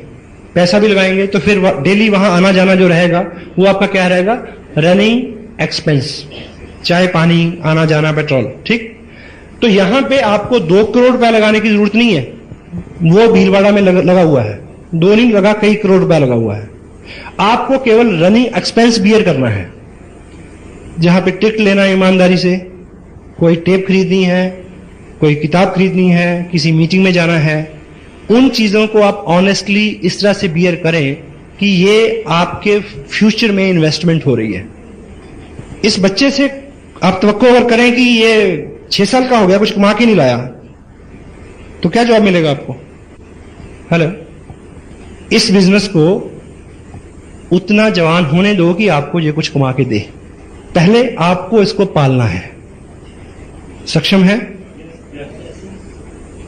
पैसा भी लगाएंगे, तो फिर डेली वहां आना जाना जो रहेगा वो आपका क्या रहेगा? रनिंग एक्सपेंस, चाहे पानी, आना जाना, पेट्रोल, ठीक। तो यहां पे आपको 2 करोड़ रुपया लगाने की जरूरत नहीं है, वो भीलवाड़ा में लगा हुआ है, 2 नहीं लगा, कई करोड़ रुपया लगा हुआ है। आपको केवल रनिंग एक्सपेंस बियर करना है, जहां पे टिकट लेना है ईमानदारी से, कोई टेप खरीदनी है, कोई किताब खरीदनी है, किसी मीटिंग में जाना है, उन चीजों को आप ऑनेस्टली इस तरह से बियर करें कि ये आपके फ्यूचर में इन्वेस्टमेंट हो रही है। इस बच्चे से आप तवक्को अगर करें कि ये 6 साल का हो गया, कुछ कमा के नहीं लाया, तो क्या जवाब मिलेगा आपको? हेलो, इस बिजनेस को उतना जवान होने दो कि आपको ये कुछ कमा के दे। पहले आपको इसको पालना है। सक्षम है?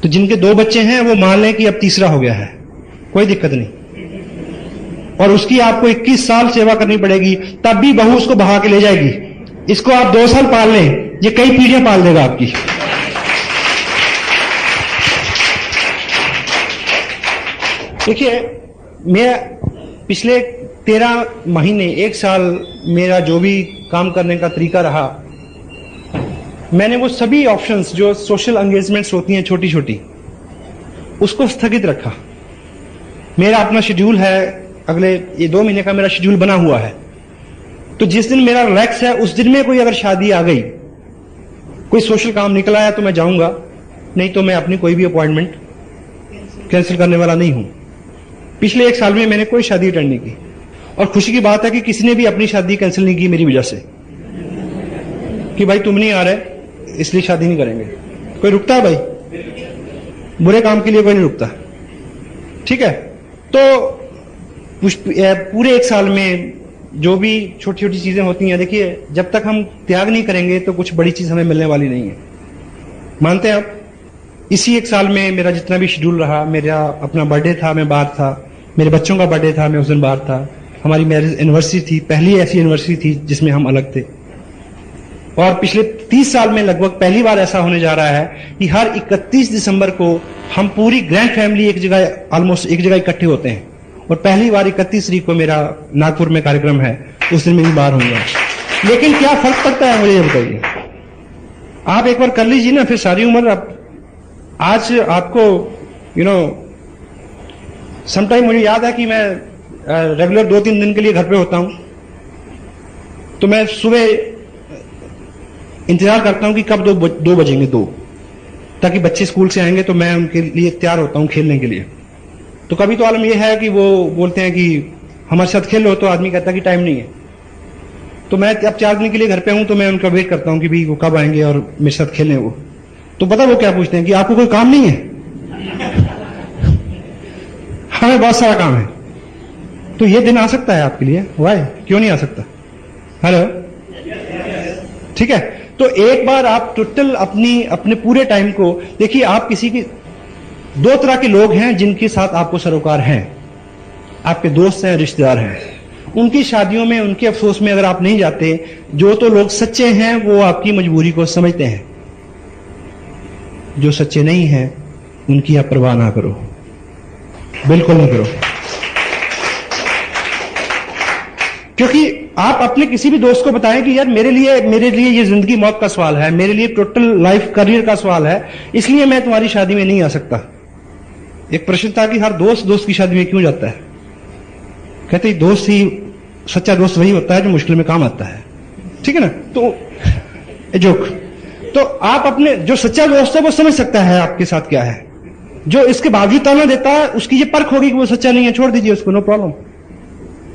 तो जिनके 2 बच्चे हैं वो मान लें कि अब तीसरा हो गया है, कोई दिक्कत नहीं, और उसकी आपको 21 साल सेवा करनी पड़ेगी, तब भी बहू उसको बहा के ले जाएगी। इसको आप 2 साल पाल लें, ये कई पीढ़ियां पाल देगा आपकी। देखिए, मैं पिछले 13 महीने 1 साल मेरा जो भी काम करने का तरीका रहा, मैंने वो सभी ऑप्शंस जो सोशल एंगेजमेंट्स होती हैं छोटी छोटी, उसको स्थगित रखा। मेरा अपना शेड्यूल है, अगले ये 2 महीने का मेरा शेड्यूल बना हुआ है। तो जिस दिन मेरा रिलैक्स है उस दिन में कोई अगर शादी आ गई, कोई सोशल काम निकल आया तो मैं जाऊंगा, नहीं तो मैं अपनी कोई भी अपॉइंटमेंट कैंसिल करने वाला नहीं हूं। पिछले 1 साल में मैंने कोई शादी अटेंड नहीं की, और खुशी की बात है कि किसी ने भी अपनी शादी कैंसिल नहीं की मेरी वजह से, कि भाई तुम नहीं आ रहे इसलिए शादी नहीं करेंगे। कोई रुकता है भाई? बुरे काम के लिए कोई नहीं रुकता, ठीक है? तो पूरे 1 साल में जो भी छोटी छोटी चीजें होती हैं, देखिए, जब तक हम त्याग नहीं करेंगे तो कुछ बड़ी चीज हमें मिलने वाली नहीं है। मानते हैं आप? इसी 1 साल में मेरा जितना भी शेड्यूल रहा, मेरा अपना बर्थडे था, मैं बाहर था, मेरे बच्चों का बर्थडे था, मैं उस दिन बाहर था, हमारी मैरिज एनिवर्सरी थी, पहली ऐसी एनिवर्सरी थी जिसमें हम अलग थे, और पिछले 30 साल में लगभग पहली बार ऐसा होने जा रहा है कि हर 31 दिसंबर को हम पूरी ग्रैंड फैमिली एक जगह, ऑलमोस्ट एक जगह इकट्ठे होते हैं, और पहली बार 31 तारीख को मेरा नागपुर में कार्यक्रम है, उस दिन मेरी बाहर होगा। लेकिन क्या फर्क पड़ता है मुझे ये बताइए? आप एक बार कर लीजिए ना, फिर सारी उम्र आप, आज आपको समटाइम मुझे याद है कि मैं रेगुलर 2-3 दिन के लिए घर पे होता हूं, तो मैं सुबह इंतजार करता हूं कि कब 2 बजेंगे, 2, ताकि बच्चे स्कूल से आएंगे तो मैं उनके लिए तैयार होता हूं खेलने के लिए। तो कभी तो आलम यह है कि वो बोलते हैं कि हमारे साथ खेल लो, तो आदमी कहता है कि टाइम नहीं है। तो मैं अब 4 दिन के लिए घर पे हूं, तो मैं उनका वेट करता हूं कि भाई वो कब आएंगे और मेरे साथ खेलें। वो तो पता वो क्या पूछते हैं कि आपको कोई काम नहीं है? हमें बहुत सारा काम है। तो ये दिन आ सकता है आपके लिए, वाई, क्यों नहीं आ सकता? हेलो, ठीक है? तो एक बार आप टोटल अपने पूरे टाइम को देखिए। आप किसी की 2 तरह के लोग हैं जिनके साथ आपको सरोकार हैं, आपके दोस्त हैं, रिश्तेदार हैं। उनकी शादियों में, उनके अफसोस में अगर आप नहीं जाते, जो तो लोग सच्चे हैं वो आपकी मजबूरी को समझते हैं, जो सच्चे नहीं हैं उनकी आप परवाह ना करो, बिल्कुल नहीं करो। क्योंकि आप अपने किसी भी दोस्त को बताएं कि यार मेरे लिए ये जिंदगी मौत का सवाल है, मेरे लिए टोटल लाइफ करियर का सवाल है, इसलिए मैं तुम्हारी शादी में नहीं आ सकता। एक प्रश्न था कि हर दोस्त की शादी में क्यों जाता है? कहते दोस्त ही, सच्चा दोस्त वही होता है जो मुश्किल में काम आता है, ठीक है ना? तो जोक। तो आप अपने जो सच्चा दोस्त है वो समझ सकता है आपके साथ क्या है। जो इसके बावजूद ताना देता है उसकी ये परख होगी कि वो सच्चा नहीं है, छोड़ दीजिए उसको, नो प्रॉब्लम,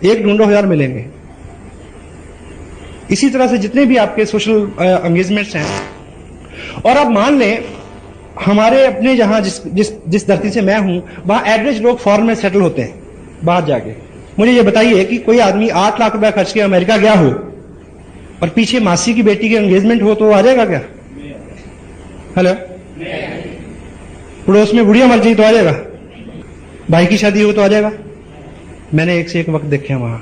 एक ढूंढो 1000 मिलेंगे। इसी तरह से जितने भी आपके सोशल एंगेजमेंट्स हैं, और आप मान लें हमारे अपने जहां जिस धरती से मैं हूं, वहां एवरेज लोग फॉरेन में सेटल होते हैं बाहर जाके। मुझे ये बताइए कि कोई आदमी 8 लाख रुपया खर्च के अमेरिका गया हो और पीछे मासी की बेटी की एंगेजमेंट हो तो आ जाएगा क्या? हेलो, पड़ोस में बुढ़िया मर गई तो आ जाएगा? भाई की शादी हो तो आ जाएगा? मैंने एक से एक वक्त देखे वहां,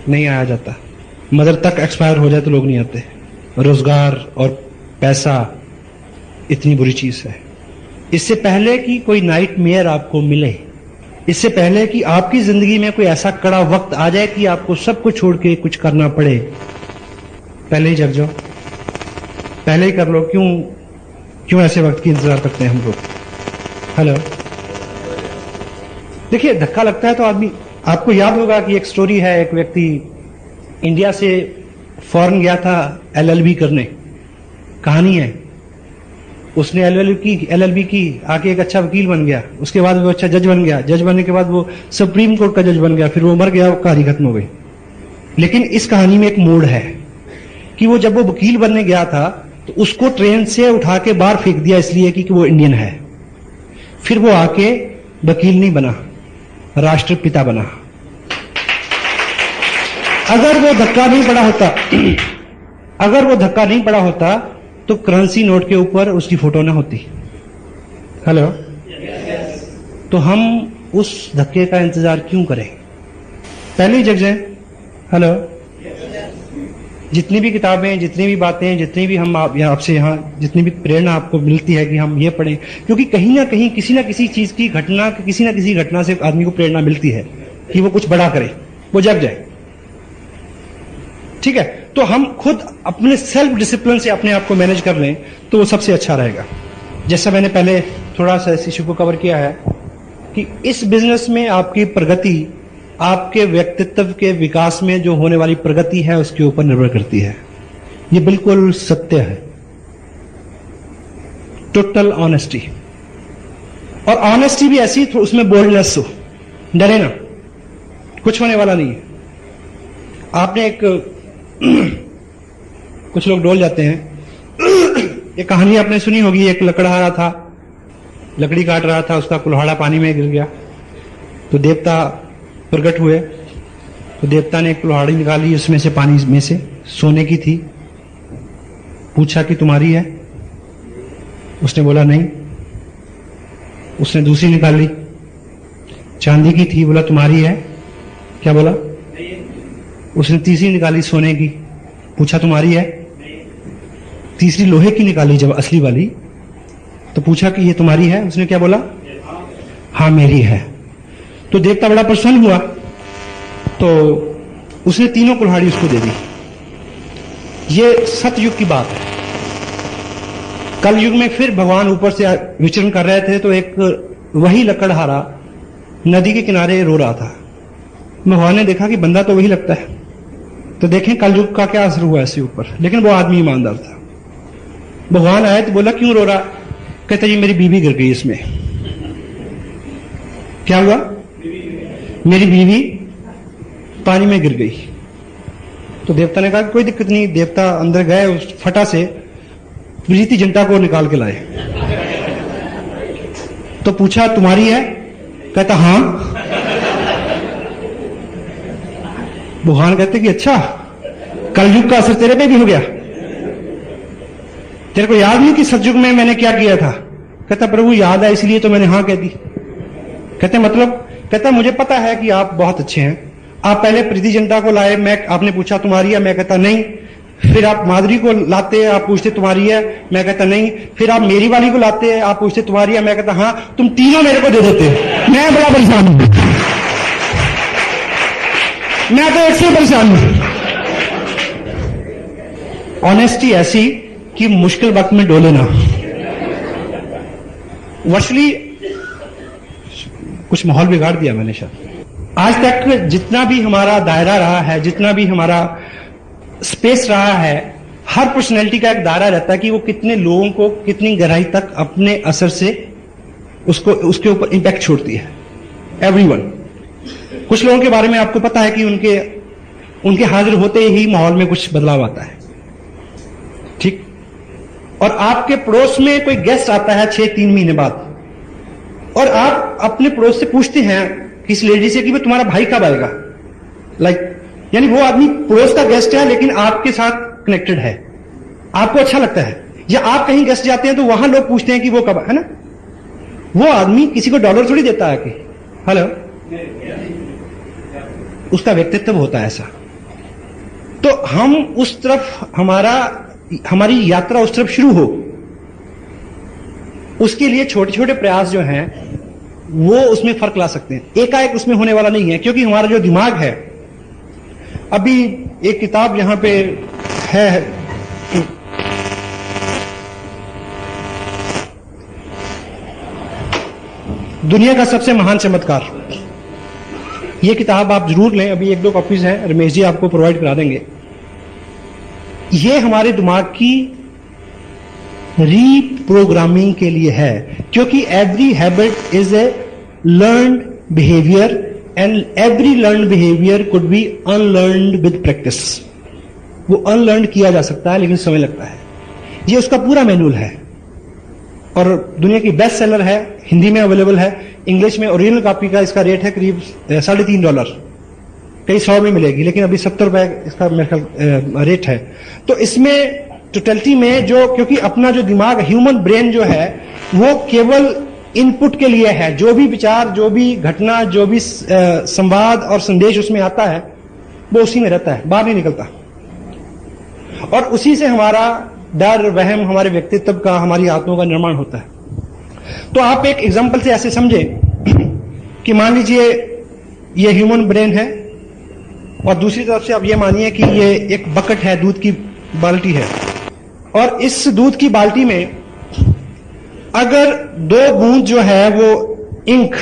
नहीं आया जाता। मदर तक एक्सपायर हो जाए तो लोग नहीं आते। रोजगार और पैसा इतनी बुरी चीज है। इससे पहले कि कोई नाइट मेयर आपको मिले, इससे पहले कि आपकी जिंदगी में कोई ऐसा कड़ा वक्त आ जाए कि आपको सब कुछ छोड़ के कुछ करना पड़े, पहले ही जग जाओ, पहले ही कर लो। क्यों ऐसे वक्त की इंतजार करते हैं हम लोग? हेलो, देखिए धक्का लगता है तो आदमी, आपको याद होगा कि एक स्टोरी है, एक व्यक्ति इंडिया से फॉरेन गया था LLB करने, कहानी है। उसने LLB की, आके एक अच्छा वकील बन गया, उसके बाद वो अच्छा जज बन गया, जज बनने के बाद वो सुप्रीम कोर्ट का जज बन गया, फिर वो मर गया, कहानी खत्म हो गई। लेकिन इस कहानी में एक मोड़ है कि वो जब वो वकील बनने गया था तो उसको ट्रेन से उठा के बाहर फेंक दिया इसलिए कि वो इंडियन है। फिर वो आके वकील नहीं बना, राष्ट्रपिता बना। अगर वो धक्का नहीं पड़ा होता तो करेंसी नोट के ऊपर उसकी फोटो ना होती। हेलो, तो हम उस धक्के का इंतजार क्यों करें? पहले ही जग जाए। हेलो, जितनी भी किताबें, जितनी भी बातें, जितनी भी हम आपसे यहाँ जितनी भी प्रेरणा आपको मिलती है कि हम ये पढ़ें, क्योंकि कहीं ना कहीं किसी ना किसी चीज की घटना, किसी ना किसी घटना से आदमी को प्रेरणा मिलती है कि वो कुछ बड़ा करे, वो जग जाए। ठीक है, तो हम खुद अपने सेल्फ डिसिप्लिन से अपने आप को मैनेज कर लें तो वो सबसे अच्छा रहेगा। जैसा मैंने पहले थोड़ा सा इस इशू को कवर किया है कि इस बिजनेस में आपकी प्रगति आपके व्यक्तित्व के विकास में जो होने वाली प्रगति है उसके ऊपर निर्भर करती है। ये बिल्कुल सत्य है। टोटल ऑनेस्टी, और ऑनेस्टी भी ऐसी तो उसमें बोल्डनेस हो, डरे ना, कुछ होने वाला नहीं है। आपने एक कुछ लोग डोल जाते हैं। एक कहानी आपने सुनी होगी, एक लकड़हारा था, लकड़ी काट रहा था, उसका कुल्हाड़ा पानी में गिर गया तो देवता प्रकट हुए। तो देवता ने एक कुल्हाड़ी निकाली, उसमें से पानी में से सोने की थी। पूछा कि तुम्हारी है? उसने बोला नहीं। उसने दूसरी निकाली, चांदी की थी, बोला तुम्हारी है? क्या बोला? उसने तीसरी निकाली, सोने की। पूछा तुम्हारी है? तीसरी लोहे की निकाली जब असली वाली, तो पूछा कि ये तुम्हारी है? उसने क्या बोला? हाँ मेरी है। तो देवता बड़ा प्रसन्न हुआ, तो उसने तीनों कुल्हाड़ी उसको दे दी। ये सतयुग की बात है। कल युग में फिर भगवान ऊपर से विचरण कर रहे थे तो एक वही लकड़हारा नदी के किनारे रो रहा था। भगवान ने देखा कि बंदा तो वही लगता है, तो देखें कल युग का क्या असर हुआ इसके ऊपर। लेकिन वो आदमी ईमानदार था। भगवान आए तो बोला क्यों रो रहा? कहता जी मेरी बीवी गिर गई इसमें। क्या हुआ? मेरी बीवी पानी में गिर गई। तो देवता ने कहा कोई दिक्कत नहीं। देवता अंदर गए, उस फटा से प्रीति जिंटा को निकाल के लाए। तो पूछा तुम्हारी है? कहता हाँ। भगवान कहते कि अच्छा, कलयुग का असर तेरे पे भी हो गया? तेरे को याद नहीं कि सतयुग में मैंने क्या किया था? कहता प्रभु याद है, इसलिए तो मैंने हाँ कह दी। कहते मतलब? कहता मुझे पता है कि आप बहुत अच्छे हैं। आप पहले प्रीति जिंटा को लाए, मैं आपने पूछा तुम्हारी है? मैं कहता नहीं। फिर आप माधुरी को लाते, आप पूछते तुम्हारी है? मैं कहता नहीं। फिर आप मेरी वाली को लाते, आप पूछते तुम्हारी है? मैं कहता हाँ। तुम तीनों मेरे को दे देते। मैं बड़ा परेशान हूं, मैं तो एक से परेशान हूं। ऑनेस्टी ऐसी कि मुश्किल वक्त में डोले ना। वर्चुअली कुछ माहौल बिगाड़ दिया मैंने शायद। आज तक जितना भी हमारा दायरा रहा है, जितना भी हमारा स्पेस रहा है, हर पर्सनैलिटी का एक दायरा रहता है कि वो कितने लोगों को कितनी गहराई तक अपने असर से उसको उसके ऊपर इंपैक्ट छोड़ती है। एवरीवन। कुछ लोगों के बारे में आपको पता है कि उनके हाजिर होते ही माहौल में कुछ बदलाव आता है। ठीक। और आपके पड़ोस में कोई गेस्ट आता है 6-3 महीने बाद, और आप अपने पड़ोस से पूछते हैं किस लेडी से कि वो तुम्हारा भाई कब आएगा? यानी वो आदमी पड़ोस का गेस्ट है लेकिन आपके साथ कनेक्टेड है, आपको अच्छा लगता है। या आप कहीं गेस्ट जाते हैं तो वहां लोग पूछते हैं कि वो कब, है ना? वो आदमी किसी को डॉलर थोड़ी देता है कि हेलो, उसका व्यक्तित्व होता है ऐसा। तो हम उस तरफ हमारी यात्रा उस तरफ शुरू हो, उसके लिए छोटे छोटे प्रयास जो हैं वो उसमें फर्क ला सकते हैं। एकाएक उसमें होने वाला नहीं है, क्योंकि हमारा जो दिमाग है, अभी एक किताब यहां पे है, दुनिया का सबसे महान चमत्कार। ये किताब आप जरूर लें, अभी 1-2 कॉपीज हैं, रमेश जी आपको प्रोवाइड करा देंगे। ये हमारे दिमाग की रीप्रोग्रामिंग के लिए है, क्योंकि every habit is a learned behaviour and every learned behaviour could be unlearned with practice. वो अनलर्न किया जा सकता है, लेकिन समय लगता है। ये उसका पूरा मैनुअल है और दुनिया की बेस्ट सेलर है, हिंदी में अवेलेबल है, इंग्लिश में ओरिजिनल कॉपी का इसका रेट है करीब $3.5, कई 100 में मिलेगी, लेकिन अभी $70 इसका मेरे ख्याल रेट है। तो इसमें टोटलिटी में जो, क्योंकि अपना जो दिमाग, ह्यूमन ब्रेन जो है वो केवल इनपुट के लिए है, जो भी विचार, जो भी घटना, जो भी संवाद और संदेश उसमें आता है वो उसी में रहता है, बाहर नहीं निकलता। और उसी से हमारा डर, वहम, हमारे व्यक्तित्व का, हमारी आत्माओं का निर्माण होता है। तो आप एक एग्जांपल से ऐसे समझे कि मान लीजिए ये ह्यूमन ब्रेन है और दूसरी तरफ से आप ये मानिए कि ये एक बकेट है, दूध की बाल्टी है, और इस दूध की बाल्टी में अगर 2 बूंद जो है वो इंक,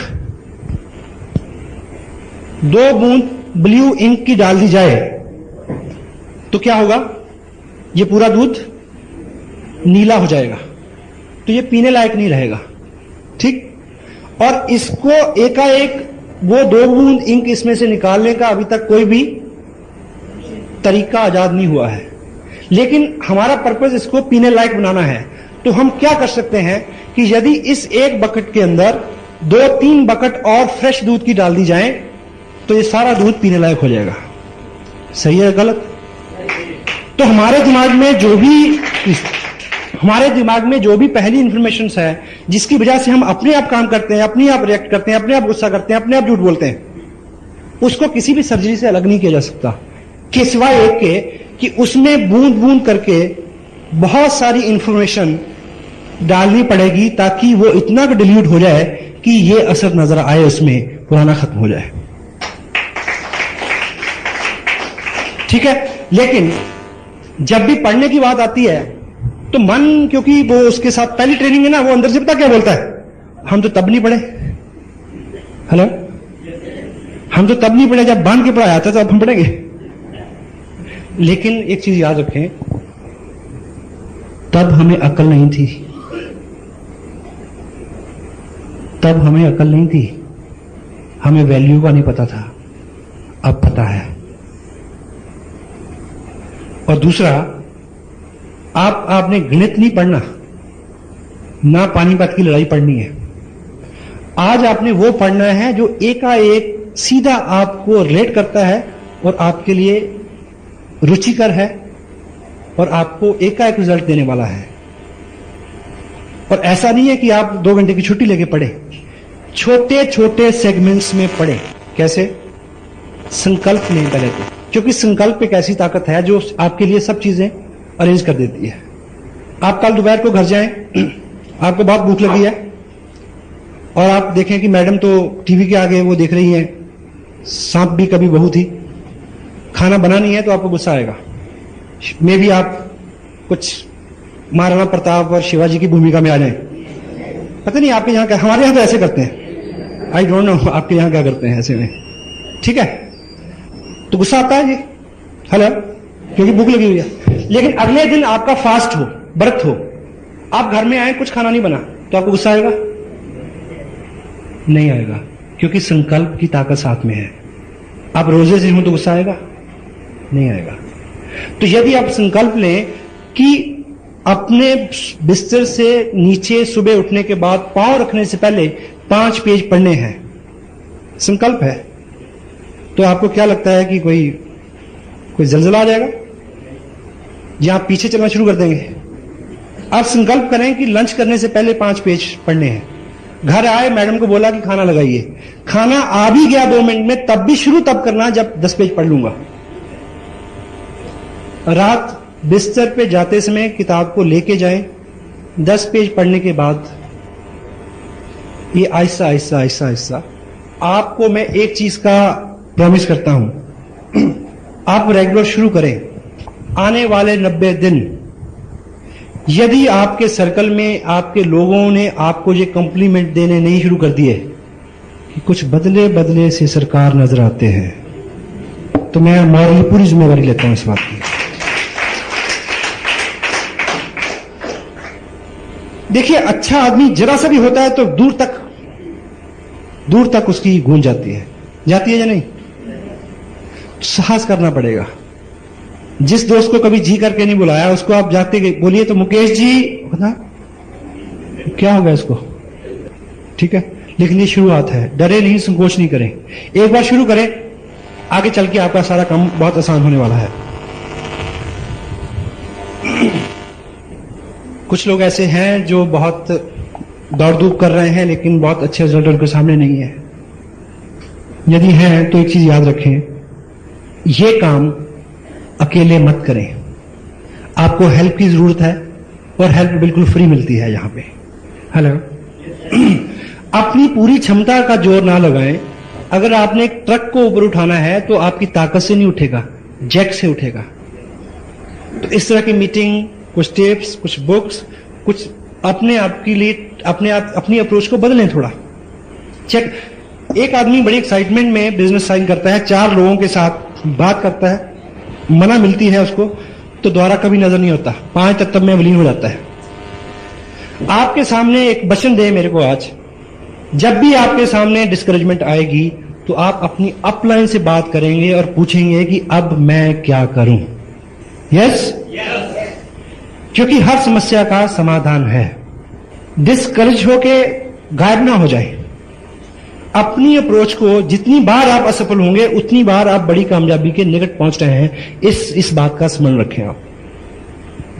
2 बूंद ब्लू इंक की डाल दी जाए तो क्या होगा? ये पूरा दूध नीला हो जाएगा, तो ये पीने लायक नहीं रहेगा, ठीक। और इसको एकाएक वो 2 बूंद इंक इसमें से निकालने का अभी तक कोई भी तरीका आजाद नहीं हुआ है, लेकिन हमारा पर्पस इसको पीने लायक बनाना है। तो हम क्या कर सकते हैं कि यदि इस एक बकेट के अंदर 2-3 बकेट और फ्रेश दूध की डाल दी जाए तो ये सारा दूध पीने लायक हो जाएगा। सही है गलत? तो हमारे दिमाग में जो भी पहली इंफॉर्मेशन है जिसकी वजह से हम अपने आप काम करते हैं, अपने आप रिएक्ट करते हैं, अपने आप गुस्सा करते हैं, अपने आप झूठ बोलते हैं, उसको किसी भी सर्जरी से अलग नहीं किया जा सकता, कि सिवाय एक के कि उसमें बूंद बूंद करके बहुत सारी इंफॉर्मेशन डालनी पड़ेगी ताकि वो इतना डिल्यूट हो जाए कि ये असर नजर आए, उसमें पुराना खत्म हो जाए। ठीक है। लेकिन जब भी पढ़ने की बात आती है तो मन, क्योंकि वो उसके साथ पहली ट्रेनिंग है ना, वो अंदर से पता क्या बोलता है? हम तो तब नहीं पढ़े, हेलो, हम तो तब नहीं पढ़े जब बांध के पढ़ाया था, तो अब हम पढ़ेंगे। लेकिन एक चीज याद रखें, तब हमें अकल नहीं थी, तब हमें अकल नहीं थी, हमें वैल्यू का नहीं पता था, अब पता है। और दूसरा, आपने गणित नहीं पढ़ना, ना पानीपत की लड़ाई पढ़नी है। आज आपने वो पढ़ना है जो एकाएक सीधा आपको रिलेट करता है और आपके लिए रुचिकर है और आपको एकाएक रिजल्ट देने वाला है। और ऐसा नहीं है कि आप 2 घंटे की छुट्टी लेके पढ़े, छोटे छोटे सेगमेंट्स में पढ़े। कैसे? संकल्प नहीं पहले तो, क्योंकि संकल्प एक ऐसी ताकत है जो आपके लिए सब चीजें अरेंज कर देती है। आप कल दोपहर को घर जाएं, आपको बहुत भूख लगी है और आप देखें कि मैडम तो टीवी के आगे वो देख रही हैं सांप भी कभी बहू थी, खाना बना नहीं है, तो आपको गुस्सा आएगा। मे भी आप कुछ महाराणा प्रताप और शिवाजी की भूमिका में आ जाएं। पता नहीं आपके यहां क्या, हमारे यहां तो ऐसे करते हैं, आई डोंट नो आपके यहां क्या करते हैं ऐसे में। ठीक है, तो गुस्सा आता है जी, हेलो, क्योंकि भूख लगी हुई है। लेकिन अगले दिन आपका फास्ट हो, व्रत हो, आप घर में आए, कुछ खाना नहीं बना, तो आपको गुस्सा आएगा? नहीं आएगा, क्योंकि संकल्प की ताकत साथ में है। आप रोजे से हो तो गुस्सा आएगा? नहीं आएगा। तो यदि आप संकल्प लें कि अपने बिस्तर से नीचे सुबह उठने के बाद पांव रखने से पहले 5 पेज पढ़ने हैं, संकल्प है, तो आपको क्या लगता है कि कोई जलजला आ जाएगा या आप पीछे चलना शुरू कर देंगे? आप संकल्प करें कि लंच करने से पहले 5 पेज पढ़ने हैं। घर आए, मैडम को बोला कि खाना लगाइए, खाना आ भी गया 2 मिनट में, तब भी शुरू तब करना जब 10 पेज पढ़ लूंगा। रात बिस्तर पे जाते समय किताब को लेके जाएं, 10 पेज पढ़ने के बाद ये आहिस्ता आहिस्ता आहिस्ता आहिस्ता, आपको मैं एक चीज का प्रॉमिस करता हूं, आप रेगुलर शुरू करें। आने वाले 90 दिन यदि आपके सर्कल में आपके लोगों ने आपको ये कॉम्प्लीमेंट देने नहीं शुरू कर दिए कि कुछ बदले बदले से सरकार नजर आते हैं, तो मैं मॉरली पूरी जिम्मेवारी लेता हूं इस बात की। देखिए, अच्छा आदमी जरा सा भी होता है तो दूर तक उसकी गूंज जाती है या नहीं? साहस करना पड़ेगा। जिस दोस्त को कभी जी करके नहीं बुलाया उसको आप जाते बोलिए तो मुकेश जी, बता क्या होगा इसको? ठीक है, लेकिन ये शुरुआत है, डरे नहीं, संकोच नहीं करें, एक बार शुरू करें, आगे चल के आपका सारा काम बहुत आसान होने वाला है। कुछ लोग ऐसे हैं जो बहुत दौड़ धूप कर रहे हैं लेकिन बहुत अच्छे रिजल्ट उनके सामने नहीं है। यदि हैं तो एक चीज याद रखें, ये काम अकेले मत करें, आपको हेल्प की जरूरत है और हेल्प बिल्कुल फ्री मिलती है यहां पे। हेलो। अपनी पूरी क्षमता का जोर ना लगाएं। अगर आपने एक ट्रक को ऊपर उठाना है तो आपकी ताकत से नहीं उठेगा, जैक से उठेगा। तो इस तरह की मीटिंग, कुछ टिप्स, कुछ बुक्स, कुछ अपने आप के लिए अपनी अप्रोच को बदलें थोड़ा। चेक, एक आदमी बड़ी एक्साइटमेंट में बिजनेस साइन करता है, 4 लोगों के साथ बात करता है, मना मिलती है उसको तो दोबारा कभी नजर नहीं होता, 5 तक तब में विलीन हो जाता है। आपके सामने एक वचन दे मेरे को आज, जब भी आपके सामने डिस्करेजमेंट आएगी तो आप अपनी अपलाइन से बात करेंगे और पूछेंगे कि अब मैं क्या करूं। यस? क्योंकि हर समस्या का समाधान है। डिस्करेज होके गायब ना हो जाए। अपनी अप्रोच को जितनी बार आप असफल होंगे उतनी बार आप बड़ी कामयाबी के निकट पहुंच रहे हैं, इस बात का स्मरण रखें। आप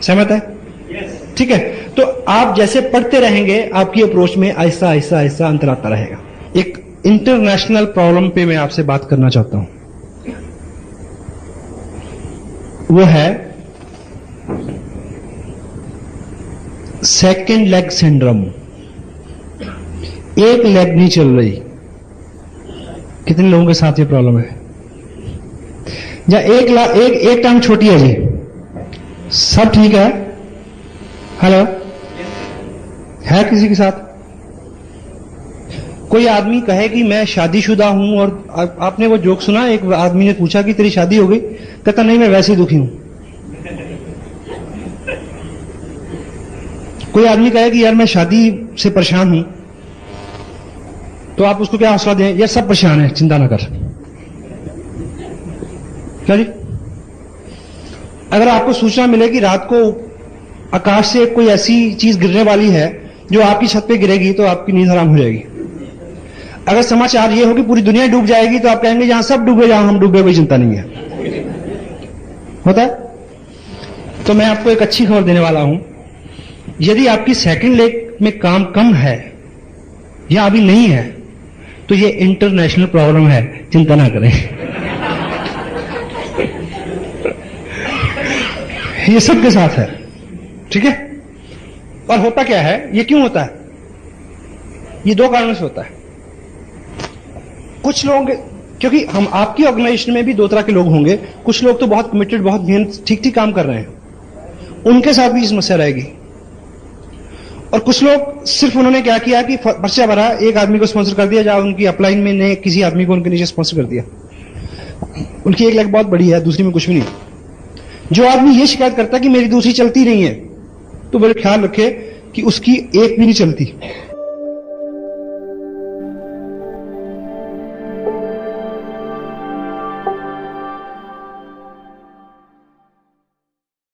सहमत है? ठीक है, तो आप जैसे पढ़ते रहेंगे आपकी अप्रोच में आहिस्ता आहिस्ता आहिस्ता अंतर आता रहेगा। एक इंटरनेशनल प्रॉब्लम पे मैं आपसे बात करना चाहता हूं, वो है सेकेंड लेग सिंड्रोम। एक लेग नहीं चल रही। कितने लोगों के साथ ये प्रॉब्लम है? या एक टांग छोटी है जी, सब ठीक है? हेलो, है किसी के साथ? कोई आदमी कहे कि मैं शादीशुदा हूं, और आपने वो जोक सुना, एक आदमी ने पूछा कि तेरी शादी हो गई, कहता नहीं मैं वैसे ही दुखी हूं। कोई आदमी कहे कि यार मैं शादी से परेशान हूं, तो आप उसको क्या हौसला दें? यार सब परेशान है, चिंता ना कर। क्या जी? अगर आपको सूचना मिले कि रात को आकाश से कोई ऐसी चीज गिरने वाली है जो आपकी छत पे गिरेगी तो आपकी नींद हराम हो जाएगी। अगर समाचार ये हो कि पूरी दुनिया डूब जाएगी तो आप कहेंगे जहां सब डूबे जहां हम डूबे कोई चिंता नहीं है। होता है? तो मैं आपको एक अच्छी खबर देने वाला हूं, यदि आपकी सेकंड लेग में काम कम है या अभी नहीं है तो ये इंटरनेशनल प्रॉब्लम है, चिंता ना करें। ये सबके साथ है, ठीक है? और होता क्या है, ये क्यों होता है? ये 2 कारणों से होता है। कुछ लोग, क्योंकि हम आपकी ऑर्गेनाइजेशन में भी 2 तरह के लोग होंगे, कुछ लोग तो बहुत कमिटेड, बहुत मेहनत, ठीक काम कर रहे हैं, उनके साथ भी समस्या रहेगी। और कुछ लोग सिर्फ उन्होंने क्या किया कि पर्चा भरा, एक आदमी को स्पॉन्सर कर दिया, जहां उनकी अपलाइन में ने किसी आदमी को उनके नीचे स्पॉन्सर कर दिया। उनकी एक लेग बहुत बड़ी है, दूसरी में कुछ भी नहीं। जो आदमी ये शिकायत करता है कि मेरी दूसरी चलती नहीं है, तो बड़े ख्याल रखे कि उसकी एक भी नहीं चलती।